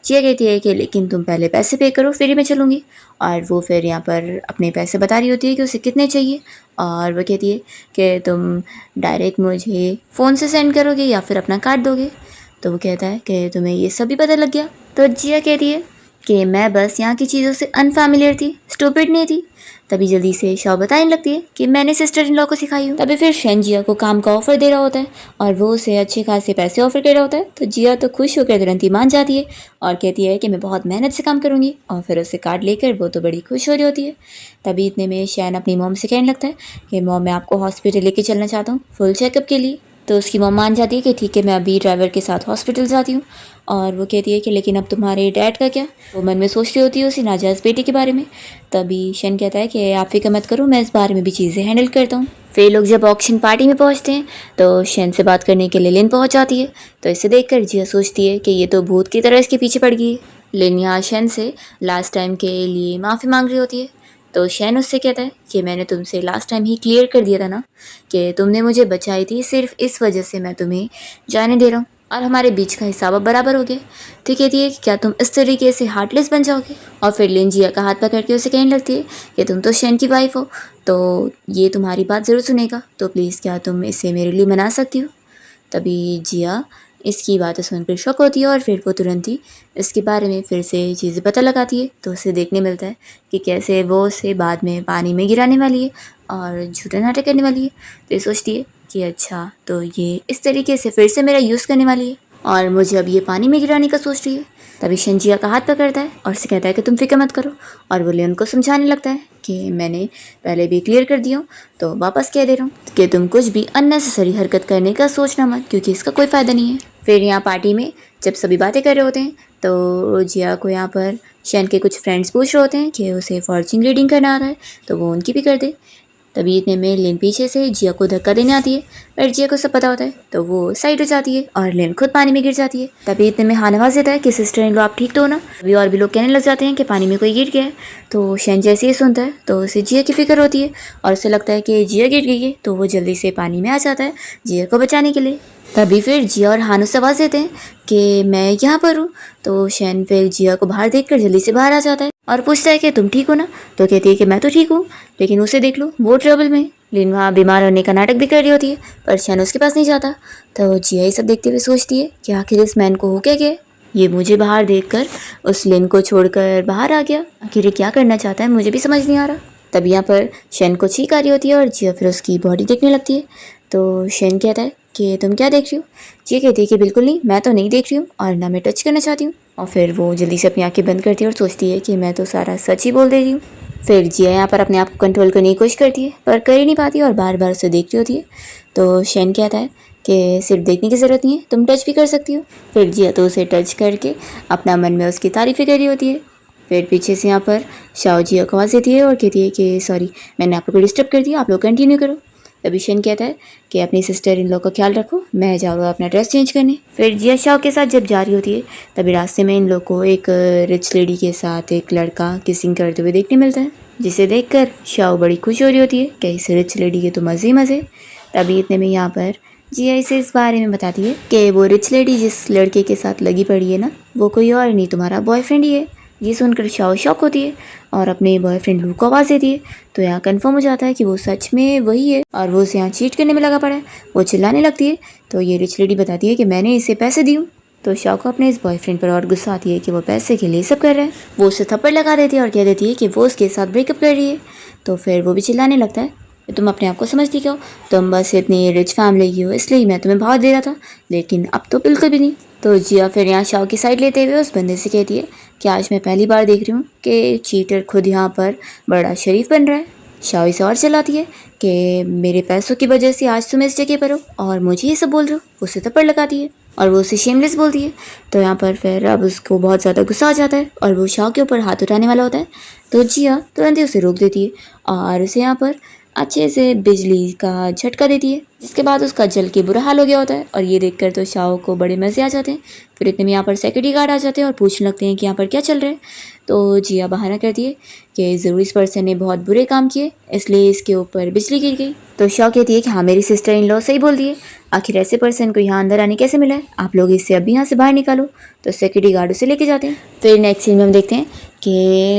जिया कहती है कि लेकिन तुम पहले पैसे पे करो फिर ही मैं चलूँगी। और वो फिर यहाँ पर अपने पैसे बता रही होती है कि उसे कितने चाहिए। और वो कहती है कि तुम डायरेक्ट मुझे फ़ोन से सेंड करोगे या फिर अपना कार्ड दोगे। तो वो कहता है कि तुम्हें ये सब भी पता लग गया। तो जिया कहती है कि मैं बस यहाँ की चीज़ों से अनफैमिलियर थी, स्टूपिड नहीं थी। तभी जल्दी से शाओ बताने लगती है कि मैंने सिस्टर इन लॉ को सिखाई हूँ। तभी फिर शेन जिया को काम का ऑफर दे रहा होता है और वो उसे अच्छे खासे पैसे ऑफर कर रहा होता है। तो जिया तो खुश होकर तुरंत ही मान जाती है और कहती है कि मैं बहुत मेहनत से काम करूँगी। और फिर उसे कार्ड लेकर वो तो बड़ी खुश हो रही होती है। तभी इतने में शैन अपनी मॉम से कहने लगता है कि मॉम मैं आपको हॉस्पिटल लेके चलना चाहता हूँ फुल चेकअप के लिए। तो उसकी मॉम मान जाती है कि ठीक है मैं अभी ड्राइवर के साथ हॉस्पिटल जाती हूँ। और वो कहती है कि लेकिन अब तुम्हारे डैड का क्या। वो मन में सोच रही होती है उसी नाजायज़ बेटे के बारे में। तभी शन कहता है कि आप फिक्र मत करो, मैं इस बारे में भी चीज़ें हैंडल करता हूँ। फिर लोग जब ऑक्शन पार्टी में पहुँचते हैं तो शन से बात करने के लिए लिन पहुँच जाती है। तो इसे देखकर जिया सोचती है कि ये तो भूत की तरह इसके पीछे पड़ गई है। लिन यहाँ शन से लास्ट टाइम के लिए माफ़ी मांग रही होती है। तो शैन उससे कहता है कि मैंने तुमसे लास्ट टाइम ही क्लियर कर दिया था ना कि तुमने मुझे बचाई थी, सिर्फ इस वजह से मैं तुम्हें जाने दे रहा हूँ और हमारे बीच का हिसाब अब बराबर हो गया। तो कहती है कि क्या तुम इस तरीके से हार्टलेस बन जाओगे। और फिर लिन जिया का हाथ पकड़ के उसे कहने लगती है कि तुम तो शैन की वाइफ हो तो ये तुम्हारी बात ज़रूर सुनेगा, तो प्लीज़ क्या तुम इसे मेरे लिए मना सकती हो। तभी जिया इसकी बातें सुनकर शॉक होती है और फिर वो तुरंत ही इसके बारे में फिर से चीज़ें पता लगाती है। तो उसे देखने मिलता है कि कैसे वो उसे बाद में पानी में गिराने वाली है और झूठा नाटक करने वाली है। तो ये सोचती है कि अच्छा तो ये इस तरीके से फिर से मेरा यूज़ करने वाली है और मुझे अब ये पानी में गिराने का सोच रही है। तभी शंजिया का हाथ पकड़ता है और उसे कहता है कि तुम फिक्र मत करो। और वो लियोन को समझाने लगता है कि मैंने पहले भी क्लियर कर दिया हूँ तो वापस कह दे रहा हूँ कि तुम कुछ भी अननेसेसरी हरकत करने का सोचना मत, क्योंकि इसका कोई फ़ायदा नहीं है। फिर यहाँ पार्टी में जब सभी बातें कर रहे होते हैं तो जिया को यहाँ पर शैन के कुछ फ्रेंड्स पूछ रहे होते हैं कि उसे फॉर्च्यून रीडिंग करना आ रहा है तो वो उनकी भी कर दे। तभी इतने में लिन पीछे से जिया को धक्का देने आती है, पर जिया को सब पता होता है तो वो साइड हो जाती है और लिन खुद पानी में गिर जाती है। तभी इतने में हाँ आवाज़ देता है कि सिस्टर इन लो आप ठीक तो हो ना। अभी और भी लोग कहने लग जाते हैं कि पानी में कोई गिर गया है। तो शैन जैसे ही सुनता है तो उसे जिया की फिक्र होती है और उसे लगता है कि जिया गिर गई है, तो वो जल्दी से पानी में आ जाता है जिया को बचाने के लिए। तभी फिर जिया और हानू से आवाज़ देते हैं कि मैं यहाँ पर हूँ। तो शैन फिर जिया को बाहर देखकर जल्दी से बाहर आ जाता है और पूछता है कि तुम ठीक हो ना। तो कहती है कि मैं तो ठीक हूँ, लेकिन उसे देख लो वो ट्रबल में। लिन वहाँ बीमार होने का नाटक भी कर रही होती है पर शैन उसके पास नहीं जाता। तो जिया ये सब देखते हुए सोचती है कि आखिर इस मैन को हो क्या गया, ये मुझे बाहर देखकर उस लिन को छोड़कर बाहर आ गया। आखिर ये क्या करना चाहता है मुझे भी समझ नहीं आ रहा। तब यहाँ पर शैन को छींक आ रही होती है और जिया फिर उसकी बॉडी देखने लगती है। तो शैन कहता है कि तुम क्या देख रही हो। जिया कहती है कि बिल्कुल नहीं, मैं तो नहीं देख रही हूँ और ना मैं टच करना चाहती हूँ। और फिर वो जल्दी से अपनी आंखें बंद करती है और सोचती है कि मैं तो सारा सच ही बोल दे रही हूँ। फिर जिया यहाँ पर अपने आप को कंट्रोल करने की कोशिश करती है पर कर ही नहीं पाती और बार बार उसे देख रही होती है। तो शैन कहता है कि सिर्फ देखने की ज़रूरत नहीं है, तुम टच भी कर सकती हो। फिर जिया तो उसे टच करके अपना मन में उसकी तारीफ़ें कर रही होती है। फिर पीछे से यहाँ पर शाओ जिया को आवाज़ देती है और कहती है कि सॉरी मैंने आप लोग को डिस्टर्ब कर दिया, आप लोग कंटिन्यू करो। तभी शन कहता है कि अपनी सिस्टर इन लोग का ख्याल रखो, मैं जा रहा हूँ अपना ड्रेस चेंज करने। फिर जिया शाओ के साथ जब जा रही होती है तभी रास्ते में इन लोग को एक रिच लेडी के साथ एक लड़का किसिंग करते हुए देखने मिलता है, जिसे देखकर शाओ बड़ी खुश हो रही होती है कि इस रिच लेडी के तो मज़े ही मज़े। तभी इतने में यहाँ पर जिया इसे इस बारे में बताती है कि वो रिच लेडी जिस लड़के के साथ लगी पड़ी है ना, वो कोई और नहीं तुम्हारा बॉयफ्रेंड ही है। ये सुनकर शाओ शॉक होती है और अपने बॉयफ्रेंड लू को आवाज़ देती है। तो यहाँ कंफर्म हो जाता है कि वो सच में वही है और वो उसे यहाँ चीट करने में लगा पड़ा है। वो चिल्लाने लगती है तो ये रिच लेडी बताती है कि मैंने इसे पैसे दिए। तो शाओ को अपने इस बॉयफ्रेंड पर और गुस्सा आती है कि वो पैसे के लिए सब कर रहा है। वो उसे थप्पड़ लगा देती है और कह देती है कि वो उसके साथ ब्रेकअप कर रही है। तो फिर वो भी चिल्लाने लगता है तुम अपने आप को समझती क्यों, तुम बस इतनी रिच फैमिली की हो इसलिए मैं तुम्हें भाव दे रहा था, लेकिन अब तो बिल्कुल भी नहीं। तो जिया फिर यहाँ शाओ की साइड लेते हुए उस बंदे से कहती है कि आज मैं पहली बार देख रही हूँ कि चीटर खुद यहाँ पर बड़ा शरीफ बन रहा है। शाओ इसे और चलाती है कि मेरे पैसों की वजह से आज तुम इस जगह पर हो और मुझे ये सब बोल रहे हो। उसे थप्पड़ लगाती है और वो उसे शेमलेस बोलती है। तो यहाँ पर फिर अब उसको बहुत ज़्यादा गुस्सा आ जाता है और वो शाह के ऊपर हाथ उठाने वाला होता है। तो जिया तुरंत ही उसे रोक देती है और उसे यहाँ पर अच्छे से बिजली का झटका देती है, जिसके बाद उसका जल के बुरा हाल हो गया होता है। और ये देखकर तो शाह को बड़े मज़े आ जाते हैं। फिर इतने में यहाँ पर सिक्योरिटी गार्ड आ जाते हैं और पूछने लगते हैं कि यहाँ पर क्या चल रहा है। तो जिया बहाना करती है कि ज़रूर इस पर्सन ने बहुत बुरे काम किए, इसलिए इसके ऊपर बिजली गिर गई। तो शाह कहती है कि हाँ, मेरी सिस्टर इन लॉ सही बोल दिए, आखिर ऐसे पर्सन को यहाँ अंदर आने कैसे मिला है, आप लोग इससे अभी यहाँ से बाहर निकालो। तो सिक्योरिटी गार्ड उसे लेके जाते हैं। फिर नेक्स्ट सीन में हम देखते हैं कि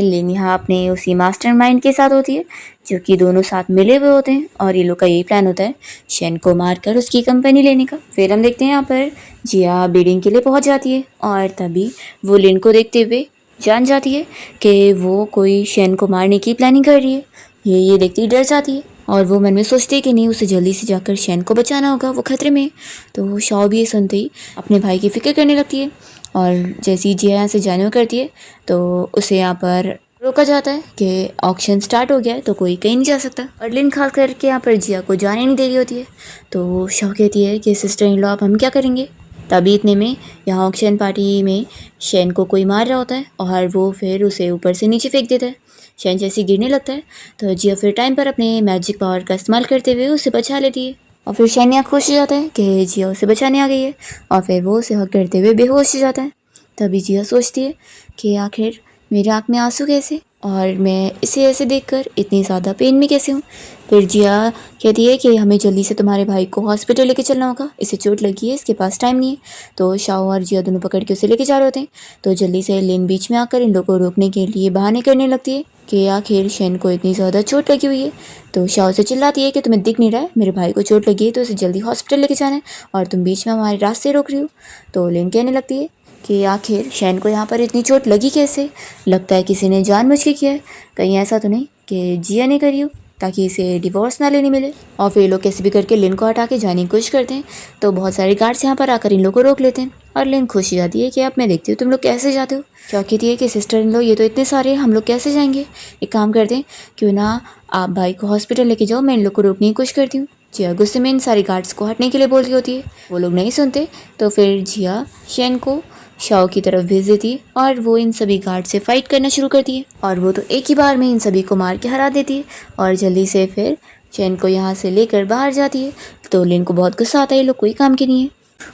लिन यहाँ अपने उसी मास्टरमाइंड के साथ होती है, जो कि दोनों साथ मिले हुए होते हैं और ये लोग का यही प्लान होता है शेन को मारकर उसकी कंपनी लेने का। फिर हम देखते हैं यहाँ पर जिया बिल्डिंग के लिए पहुँच जाती है और तभी वो लिन को देखते हुए जान जाती है कि वो कोई शेन को मारने की प्लानिंग कर रही है। ये देखती डर जाती है और वो मन में सोचती है कि नहीं, उसे जल्दी से जाकर शेन को बचाना होगा, वो खतरे में है। तो शाओ भी ये सुनते ही अपने भाई की फिक्र करने लगती है और जैसे ही जिया यहाँ से जाने करती है तो उसे यहाँ पर रोका जाता है कि ऑक्शन स्टार्ट हो गया है, तो कोई कहीं नहीं जा सकता। और लिन खास करके यहाँ पर जिया को जाने नहीं दे रही होती है। तो शाओ कहती है कि सिस्टर इन लॉ, अब हम क्या करेंगे। तभी इतने में यहाँ ऑक्शन पार्टी में शेन को कोई मार रहा होता है और वो फिर उसे ऊपर से नीचे फेंक देता है। शेन जैसे गिरने लगता है तो जिया फिर टाइम पर अपने मैजिक पावर का इस्तेमाल करते हुए उसे बचा लेती है। और फिर शेन यहाँ खुश हो जाता है कि जिया उसे बचाने आ गई है और फिर वो उसे हक करते हुए बेहोश हो जाता है। तभी जिया सोचती है कि आखिर मेरी आँख में आंसू कैसे, और मैं इसे ऐसे देखकर इतनी ज़्यादा पेन में कैसे हूँ। फिर जिया कहती है कि हमें जल्दी से तुम्हारे भाई को हॉस्पिटल लेके चलना होगा, इसे चोट लगी है, इसके पास टाइम नहीं है। तो शाओ और जिया दोनों पकड़ के उसे लेके जा रहे होते हैं। तो जल्दी से लिन बीच में आकर इन लोगों को रोकने के लिए बहाने करने लगती है कि आखिर शेन को इतनी ज़्यादा चोट लगी हुई है। तो शाओ से चिल्लाती है कि तुम्हें दिख नहीं रहा है, मेरे भाई को चोट लगी है तो उसे जल्दी हॉस्पिटल लेके जाना है और तुम बीच में हमारे रास्ते रोक रही हो। तो लिन कहने लगती है कि आखिर शेन को यहाँ पर इतनी चोट लगी कैसे, लगता है किसी ने जानबूझ के किया है, कहीं ऐसा तो नहीं कि जिया ने करी हो ताकि इसे डिवोर्स ना लेने मिले। और फिर लोग कैसे भी करके लिन को हटा के जाने की कोशिश करते हैं। तो बहुत सारे गार्ड्स यहाँ पर आकर इन लोग को रोक लेते हैं और लिन खुश हो जाती है कि अब मैं देखती हूँ तुम लोग कैसे जाते हो। क्या कहती है कि सिस्टर इन लोग, ये तो इतने सारे हैं, हम लोग कैसे जाएंगे, एक काम करते हैं, क्यों ना आप भाई को हॉस्पिटल लेके जाओ, मैं इन लोग को रोकने की कोशिश करती हूँ। जिया गुस्से में इन सारे गार्ड्स को हटने के लिए बोल रही होती है, वो लोग नहीं सुनते। तो फिर जिया शेन को शाओ की तरफ भेज देती है और वो इन सभी गार्ड से फाइट करना शुरू करती है और वो तो एक ही बार में इन सभी को मार के हरा देती है और जल्दी से फिर शेन को यहाँ से लेकर बाहर जाती है। तो लिन को बहुत गुस्सा आता है, ये लोग कोई काम के नहीं है।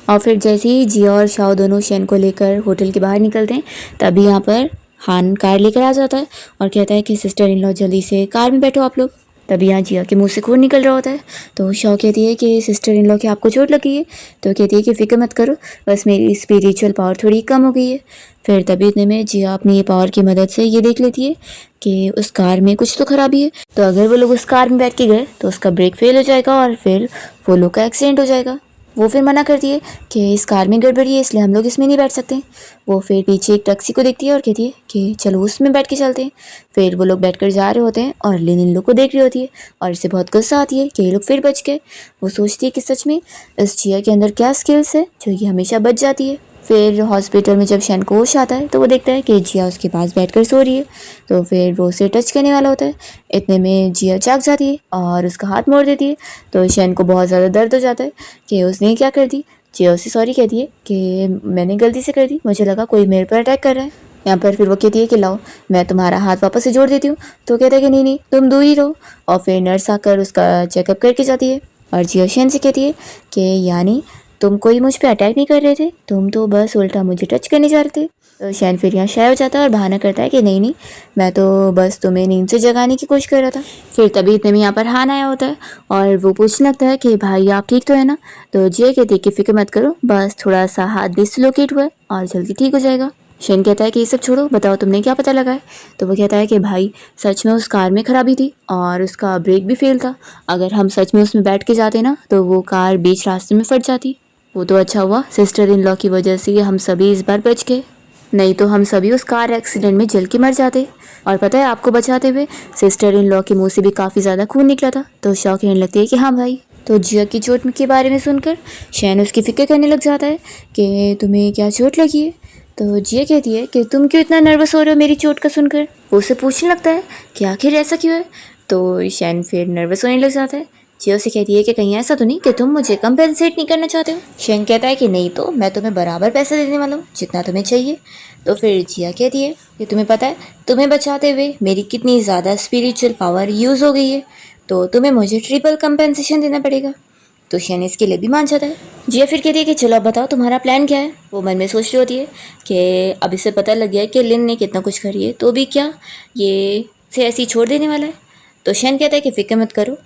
और फिर जैसे ही जिया और शाओ दोनों शेन को लेकर होटल के बाहर निकलते हैं, तभी यहाँ पर हान कार लेकर आ जाता है और कहता है कि सिस्टर इन लॉ जल्दी से कार में बैठो आप लोग। तभी यहाँ जिया के मुंह से खून निकल रहा होता है। तो शाओ कहती है कि सिस्टर इन लॉ की आपको चोट लगी है। तो कहती है कि फिक्र मत करो, बस मेरी स्पिरिचुअल पावर थोड़ी कम हो गई है। फिर तभी इतने में जिया अपनी ये पावर की मदद से ये देख लेती है कि उस कार में कुछ तो खराबी है। तो अगर वो लोग उस कार में बैठ के गए तो उसका ब्रेक फेल हो जाएगा और फिर वो लोग का एक्सीडेंट हो जाएगा। वो फिर मना करती है कि इस कार में गड़बड़ी है, इसलिए हम लोग इसमें नहीं बैठ सकते। वो फिर पीछे एक टैक्सी को देखती है और कहती है कि चलो उसमें बैठ के चलते हैं। फिर वो लोग बैठकर जा रहे होते हैं और लिन इन लोग को देख रही होती है और इसे बहुत गुस्सा आती है कि ये लोग फिर बच गए। वो सोचती है कि सच में इस जिया के अंदर क्या स्किल्स है जो ये हमेशा बच जाती है। फिर हॉस्पिटल में जब शेन को होश आता है तो वो देखता है कि जिया उसके पास बैठकर सो रही है। तो फिर वो उसे टच करने वाला होता है, इतने में जिया जाग जाती है और उसका हाथ मोड़ देती है। तो शेन को बहुत ज़्यादा दर्द हो जाता है कि उसने क्या कर दी। जिया उसे सॉरी कहती है कि मैंने गलती से कर दी, मुझे लगा कोई मेरे पर अटैक कर रहा है। यहाँ पर फिर वो कहती है कि लाओ मैं तुम्हारा हाथ वापस से जोड़ देती हूँ। तो कहता है कि नहीं नहीं, तुम दूर ही रहो। और फिर नर्स आकर उसका चेकअप करके जाती है और जिया शेन से कहती है कि यानी तुम कोई मुझ पे अटैक नहीं कर रहे थे, तुम तो बस उल्टा मुझे टच करने जा रहे थे। तो शेन फिर यहाँ शाय हो जाता है और बहाना करता है कि नहीं नहीं, मैं तो बस तुम्हें नींद से जगाने की कोशिश कर रहा था। फिर तभी इतने में यहाँ पर हान आया होता है और वो पूछने लगता है कि भाई आप ठीक तो है ना। तो जिया कहती है कि फिक्र मत करो, बस थोड़ा सा हाथ डिसलोकेट हुआ है और जल्दी ठीक हो जाएगा। शेन कहता है कि ये सब छोड़ो, बताओ तुमने क्या पता लगा है। तो वो कहता है कि भाई सच में उस कार में खराबी थी और उसका ब्रेक भी फेल था। अगर हम सच में उसमें बैठ के जाते ना तो वो कार बीच रास्ते में फट जाती। वो तो अच्छा हुआ सिस्टर इन लॉ की वजह से हम सभी इस बार बच गए, नहीं तो हम सभी उस कार एक्सीडेंट में जल के मर जाते। और पता है आपको बचाते हुए सिस्टर इन लॉ के मुंह से भी काफ़ी ज़्यादा खून निकला था। तो शौक कहने लगती है कि हाँ भाई। तो जिया की चोट के बारे में सुनकर शैन उसकी फिक्र करने लग जाता है कि तुम्हें क्या चोट लगी है। तो जिया कहती है कि तुम क्यों इतना नर्वस हो रहे हो मेरी चोट का सुनकर। वो उसे पूछने लगता है कि आखिर ऐसा क्यों है। तो शैन फिर नर्वस होने लग जाता है। जिया उसे कहती है कि कहीं ऐसा तो नहीं कि तुम मुझे कंपेंसेट नहीं करना चाहते हो। शैन कहता है कि नहीं, तो मैं तुम्हें बराबर पैसा देने वाला हूँ जितना तुम्हें चाहिए। तो फिर जिया कहती है कि तुम्हें पता है तुम्हें बचाते हुए मेरी कितनी ज़्यादा स्पिरिचुअल पावर यूज़ हो गई है, तो तुम्हें मुझे ट्रिपल कंपेंसेशन देना पड़ेगा। तो शैन इसके लिए भी मान जाता है। जिया फिर कहती है कि चलो अब बताओ तुम्हारा प्लान क्या है। वो मन में सोच रही होती है कि अब इसे पता लग गया है कि लिन ने कितना कुछ करी है, तो भी क्या ये से ऐसे ही छोड़ देने वाला है। तो शैन कहता है कि फिक्र मत करो,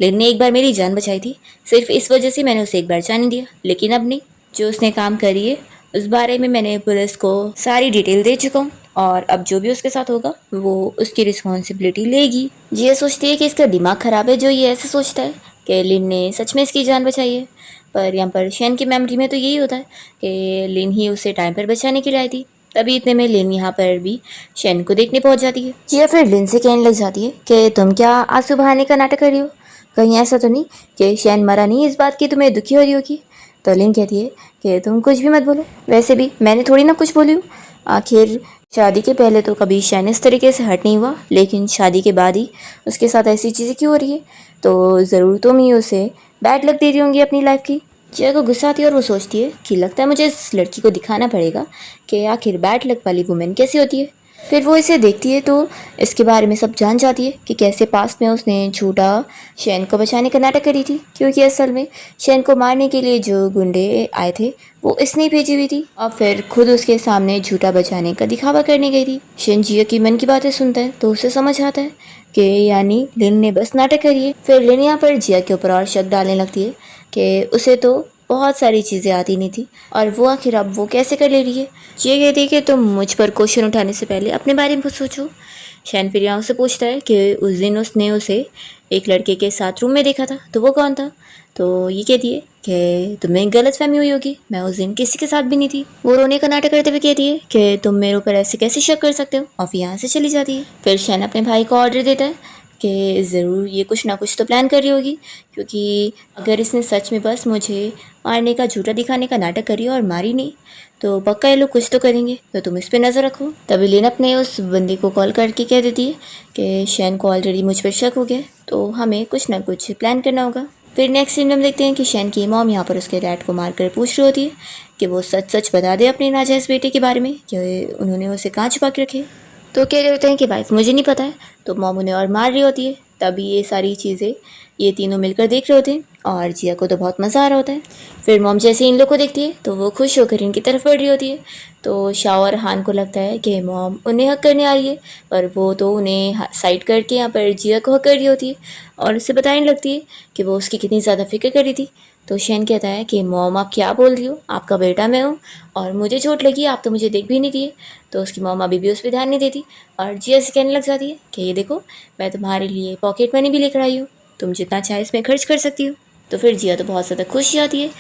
लिन ने एक बार मेरी जान बचाई थी, सिर्फ इस वजह से मैंने उसे एक बार जाने दिया, लेकिन अब नहीं। जो उसने काम करी है उस बारे में मैंने पुलिस को सारी डिटेल दे चुका हूँ, और अब जो भी उसके साथ होगा वो उसकी रिस्पॉन्सिबिलिटी लेगी। जिया सोचती है कि इसका दिमाग खराब है जो ये ऐसे सोचता है कि लिन ने सच में इसकी जान बचाई है, पर यहाँ पर शैन की मेमोरी में तो यही होता है कि लिन ही उसे टाइम पर बचाने के लिए आई थी। तभी इतने में लिन यहाँ पर भी शैन को देखने पहुंच जाती है। जिया फिर लिन से कहने लग जाती है कि तुम क्या आंसू बहाने का नाटक कर रही हो, कहीं ऐसा तो नहीं कि शैन मरा नहीं इस बात की तुम्हें दुखी हो रही होगी। तो लिन कहती है कि तुम कुछ भी मत बोलो, वैसे भी मैंने थोड़ी ना कुछ बोली हूँ, आखिर शादी के पहले तो कभी शैन इस तरीके से हर्ट नहीं हुआ, लेकिन शादी के बाद ही उसके साथ ऐसी चीज़ें क्यों हो रही है, तो ज़रूर तुम ही उसे बैड लग दे रही होंगी अपनी लाइफ की। जिया को गुस्सा आती है और वो सोचती है कि लगता है मुझे इस लड़की को दिखाना पड़ेगा कि आखिर बैड लक वाली वुमेन कैसी होती है। फिर वो इसे देखती है तो इसके बारे में सब जान जाती है कि कैसे पास्ट में उसने झूठा शैन को बचाने का नाटक करी थी, क्योंकि असल में शैन को मारने के लिए जो गुंडे आए थे वो इसने ही भेजी हुई थी, और फिर खुद उसके सामने झूठा बचाने का दिखावा करने गई थी। शैन जिया की मन की बातें सुनता है तो उसे समझ आता है कि यानी लिन ने बस नाटक करी है। फिर लिन यहाँ पर जिया के ऊपर और शक डालने लगती है कि उसे तो बहुत सारी चीज़ें आती नहीं थी और वो आखिर अब वो कैसे कर ले रही है। ये कहती है कि तुम मुझ पर क्वेश्चन उठाने से पहले अपने बारे में कुछ सोचो। शैन फिर यहाँ से पूछता है कि उस दिन उसने उसे एक लड़के के साथ रूम में देखा था, तो वो कौन था। तो ये कहती है कि तुम्हें गलतफहमी हुई होगी, मैं उस दिन किसी के साथ भी नहीं थी। वो रोने का नाटक करते हुए कहती है कि तुम मेरे ऊपर ऐसे कैसे शक कर सकते हो, और फिर यहाँ से चली जाती है। फिर शैन अपने भाई को ऑर्डर देता है कि ज़रूर ये कुछ ना कुछ तो प्लान कर रही होगी, क्योंकि अगर इसने सच में बस मुझे मारने का झूठा दिखाने का नाटक करी और मारी नहीं, तो पक्का ये लोग कुछ तो करेंगे, तो तुम इस पे नज़र रखो। तभी लिन अपने उस बंदी को कॉल करके कह देती है कि शैन को ऑलरेडी मुझ पर शक हो गया, तो हमें कुछ ना कुछ प्लान करना होगा। फिर नेक्स्ट सीन में हम देखते हैं कि शैन की मॉम यहाँ पर उसके डैड को मार कर पूछ रही होती है कि वो सच सच बता दे अपने नाजायज़ बेटे के बारे में कि उन्होंने उसे कहाँ छुपा के रखे। तो कह रहे होते हैं कि वाइफ मुझे नहीं पता है, तो मॉम उन्हें और मार रही होती है। तभी ये सारी चीज़ें ये तीनों मिलकर देख रहे होते हैं और जिया को तो बहुत मज़ा आ रहा होता है। फिर मॉम जैसे इन लोग को देखती है तो वो खुश होकर इनकी तरफ बढ़ रही होती है। तो शाओ और हान को लगता है कि मॉम उन्हें हक करने आ रही है, पर वो तो उन्हें साइड करके यहाँ पर जिया को हक कर रही होती है और उससे बताने लगती है कि वो उसकी कितनी ज़्यादा फिक्र कर रही थी। तो शैन कहता है कि मॉम आप क्या बोल रही हो, आपका बेटा मैं हूँ और मुझे चोट लगी, आप तो मुझे देख भी नहीं दिए। तो उसकी मॉम अभी भी उस पर ध्यान नहीं देती और जिया से कहने लग जाती है कि ये देखो मैं तुम्हारे लिए पॉकेट मनी भी लेकर आई हूँ, तुम जितना चाहे इसमें खर्च कर सकती हो। तो फिर जिया तो बहुत ज़्यादा खुश जाती है।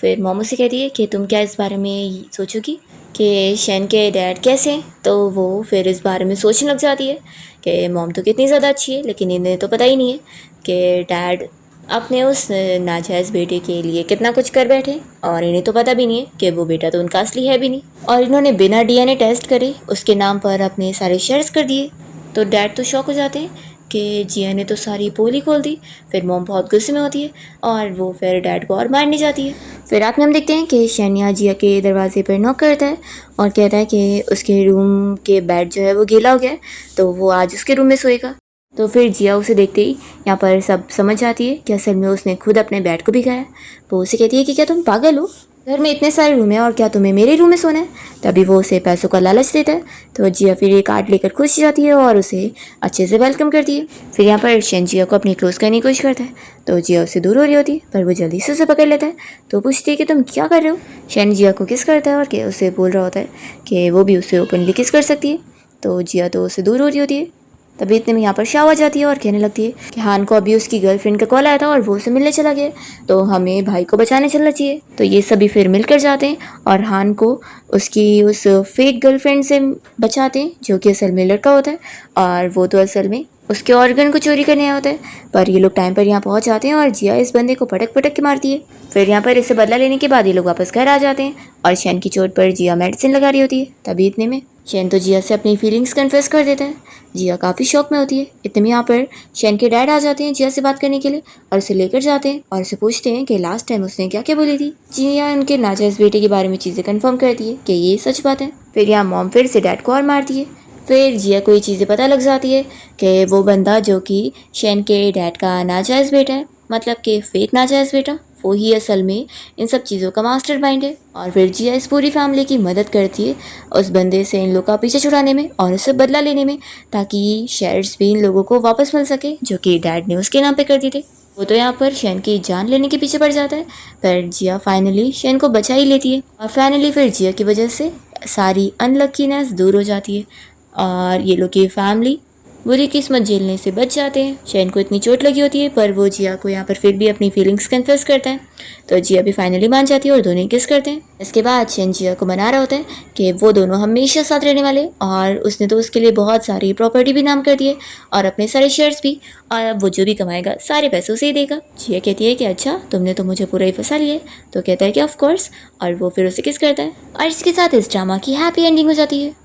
फिर मॉम उसे कहती है कि तुम क्या इस बारे में सोचोगी कि शैन के डैड कैसे हैं। तो वो फिर इस बारे में सोचने लग जाती है कि मॉम तो कितनी ज़्यादा अच्छी है, लेकिन इन्हें तो पता ही नहीं है कि डैड अपने उस नाजायज़ बेटे के लिए कितना कुछ कर बैठे, और इन्हें तो पता भी नहीं है कि वो बेटा तो उनका असली है भी नहीं, और इन्होंने बिना डीएनए टेस्ट करे उसके नाम पर अपने सारे शेयर्स कर दिए। तो डैड तो शॉक हो जाते हैं कि जिया ने तो सारी पोली खोल दी। फिर मॉम बहुत गुस्से में होती है और वो फिर डैड को और मारने जाती है। फिर रात में हम देखते हैं कि शैनिया जिया के दरवाजे पर नॉक करता है और कहता है कि उसके रूम के बेड जो है वो गीला हो गया है, तो वो आज उसके रूम में सोएगा। तो फिर जिया उसे देखते ही यहाँ पर सब समझ जाती है कि असल में उसने खुद अपने बेड को भिगाया। वो उसे कहती है कि क्या तुम पागल हो, घर में इतने सारे रूम हैं और क्या तुम्हें मेरे रूम में सोना है। तभी वो उसे पैसों का लालच देता है। तो जिया फिर एक कार्ड लेकर खुश जाती है और उसे अच्छे से वेलकम करती है। फिर यहाँ पर शैन जिया को अपनी क्लोज करने की कोशिश करता है, तो जिया उससे दूर हो रही होती है, पर वो जल्दी से उसे पकड़ लेता है। तो पूछती है कि तुम क्या कर रहे हो। शैन जिया को किस करता है और उसे बोल रहा होता है कि वो भी उसे ओपनली किस कर सकती है। तो जिया तो उससे दूर हो रही होती है। तभी इतने में यहाँ पर शाओ आ जाती है और कहने लगती है कि हान को अभी उसकी गर्लफ्रेंड का कॉल आया था और वो उसे मिलने चला गया, तो हमें भाई को बचाने चलना चाहिए। तो ये सभी फिर मिलकर जाते हैं और हान को उसकी उस फेक गर्लफ्रेंड से बचाते हैं जो कि असल में लड़का होता है, और वो तो असल में उसके ऑर्गन को चोरी करने आया होता है। पर ये लोग टाइम पर यहाँ पहुँच जाते हैं और जिया इस बंदे को पटक पटक के मारती है। फिर यहाँ पर इसे बदला लेने के बाद ये लोग वापस घर आ जाते हैं और शैन की चोट पर जिया मेडिसिन लगा रही होती है। तभी इतने में शेन तो जिया से अपनी फीलिंग्स कन्फेस कर देता है। जिया काफ़ी शौक में होती है। इतने में यहाँ पर शेन के डैड आ जाते हैं जिया से बात करने के लिए और उसे लेकर जाते हैं और उसे पूछते हैं कि लास्ट टाइम उसने क्या क्या बोली थी। जिया उनके नाजायज़ बेटे के बारे में चीज़ें कंफर्म करती है कि ये सच बात है। फिर यहाँ मॉम फिर से डैड को और मारती है। फिर जिया को ये चीज़ें पता लग जाती है कि वो बंदा जो कि शेन के डैड का नाजायज़ बेटा है, मतलब कि फेक नाजायज़ बेटा, वो ही असल में इन सब चीज़ों का मास्टरमाइंड है। और फिर जिया इस पूरी फैमिली की मदद करती है उस बंदे से इन लोग का पीछे छुड़ाने में और उससे बदला लेने में, ताकि शेयर्स भी इन लोगों को वापस मिल सके जो कि डैड ने उसके नाम पे कर दिए थे। वो तो यहाँ पर शेन की जान लेने के पीछे पड़ जाता है, पर जिया फाइनली शेन को बचा ही लेती है और फाइनली फिर जिया की वजह से सारी अनलक्कीनेस दूर हो जाती है और ये लोग की फैमिली बुरी किस्मत झेलने से बच जाते हैं। शेन को इतनी चोट लगी होती है पर वो जिया को यहाँ पर फिर भी अपनी फीलिंग्स कन्फेस करता है, तो जिया भी फाइनली मान जाती है और दोनों किस करते हैं। इसके बाद शेन जिया को मना रहा होता है कि वो दोनों हमेशा साथ रहने वाले, और उसने तो उसके लिए बहुत सारी प्रॉपर्टी भी नाम कर दी है और अपने सारे शेयर्स भी, और अब वो जो भी कमाएगा सारे पैसों से ही देगा। जिया कहती है कि अच्छा तुमने तो मुझे पूरा ही फंसा लिया है, तो कहता है कि ऑफ कोर्स, और वो फिर उसे किस करता है और इसके साथ इस ड्रामा की हैप्पी एंडिंग हो जाती है।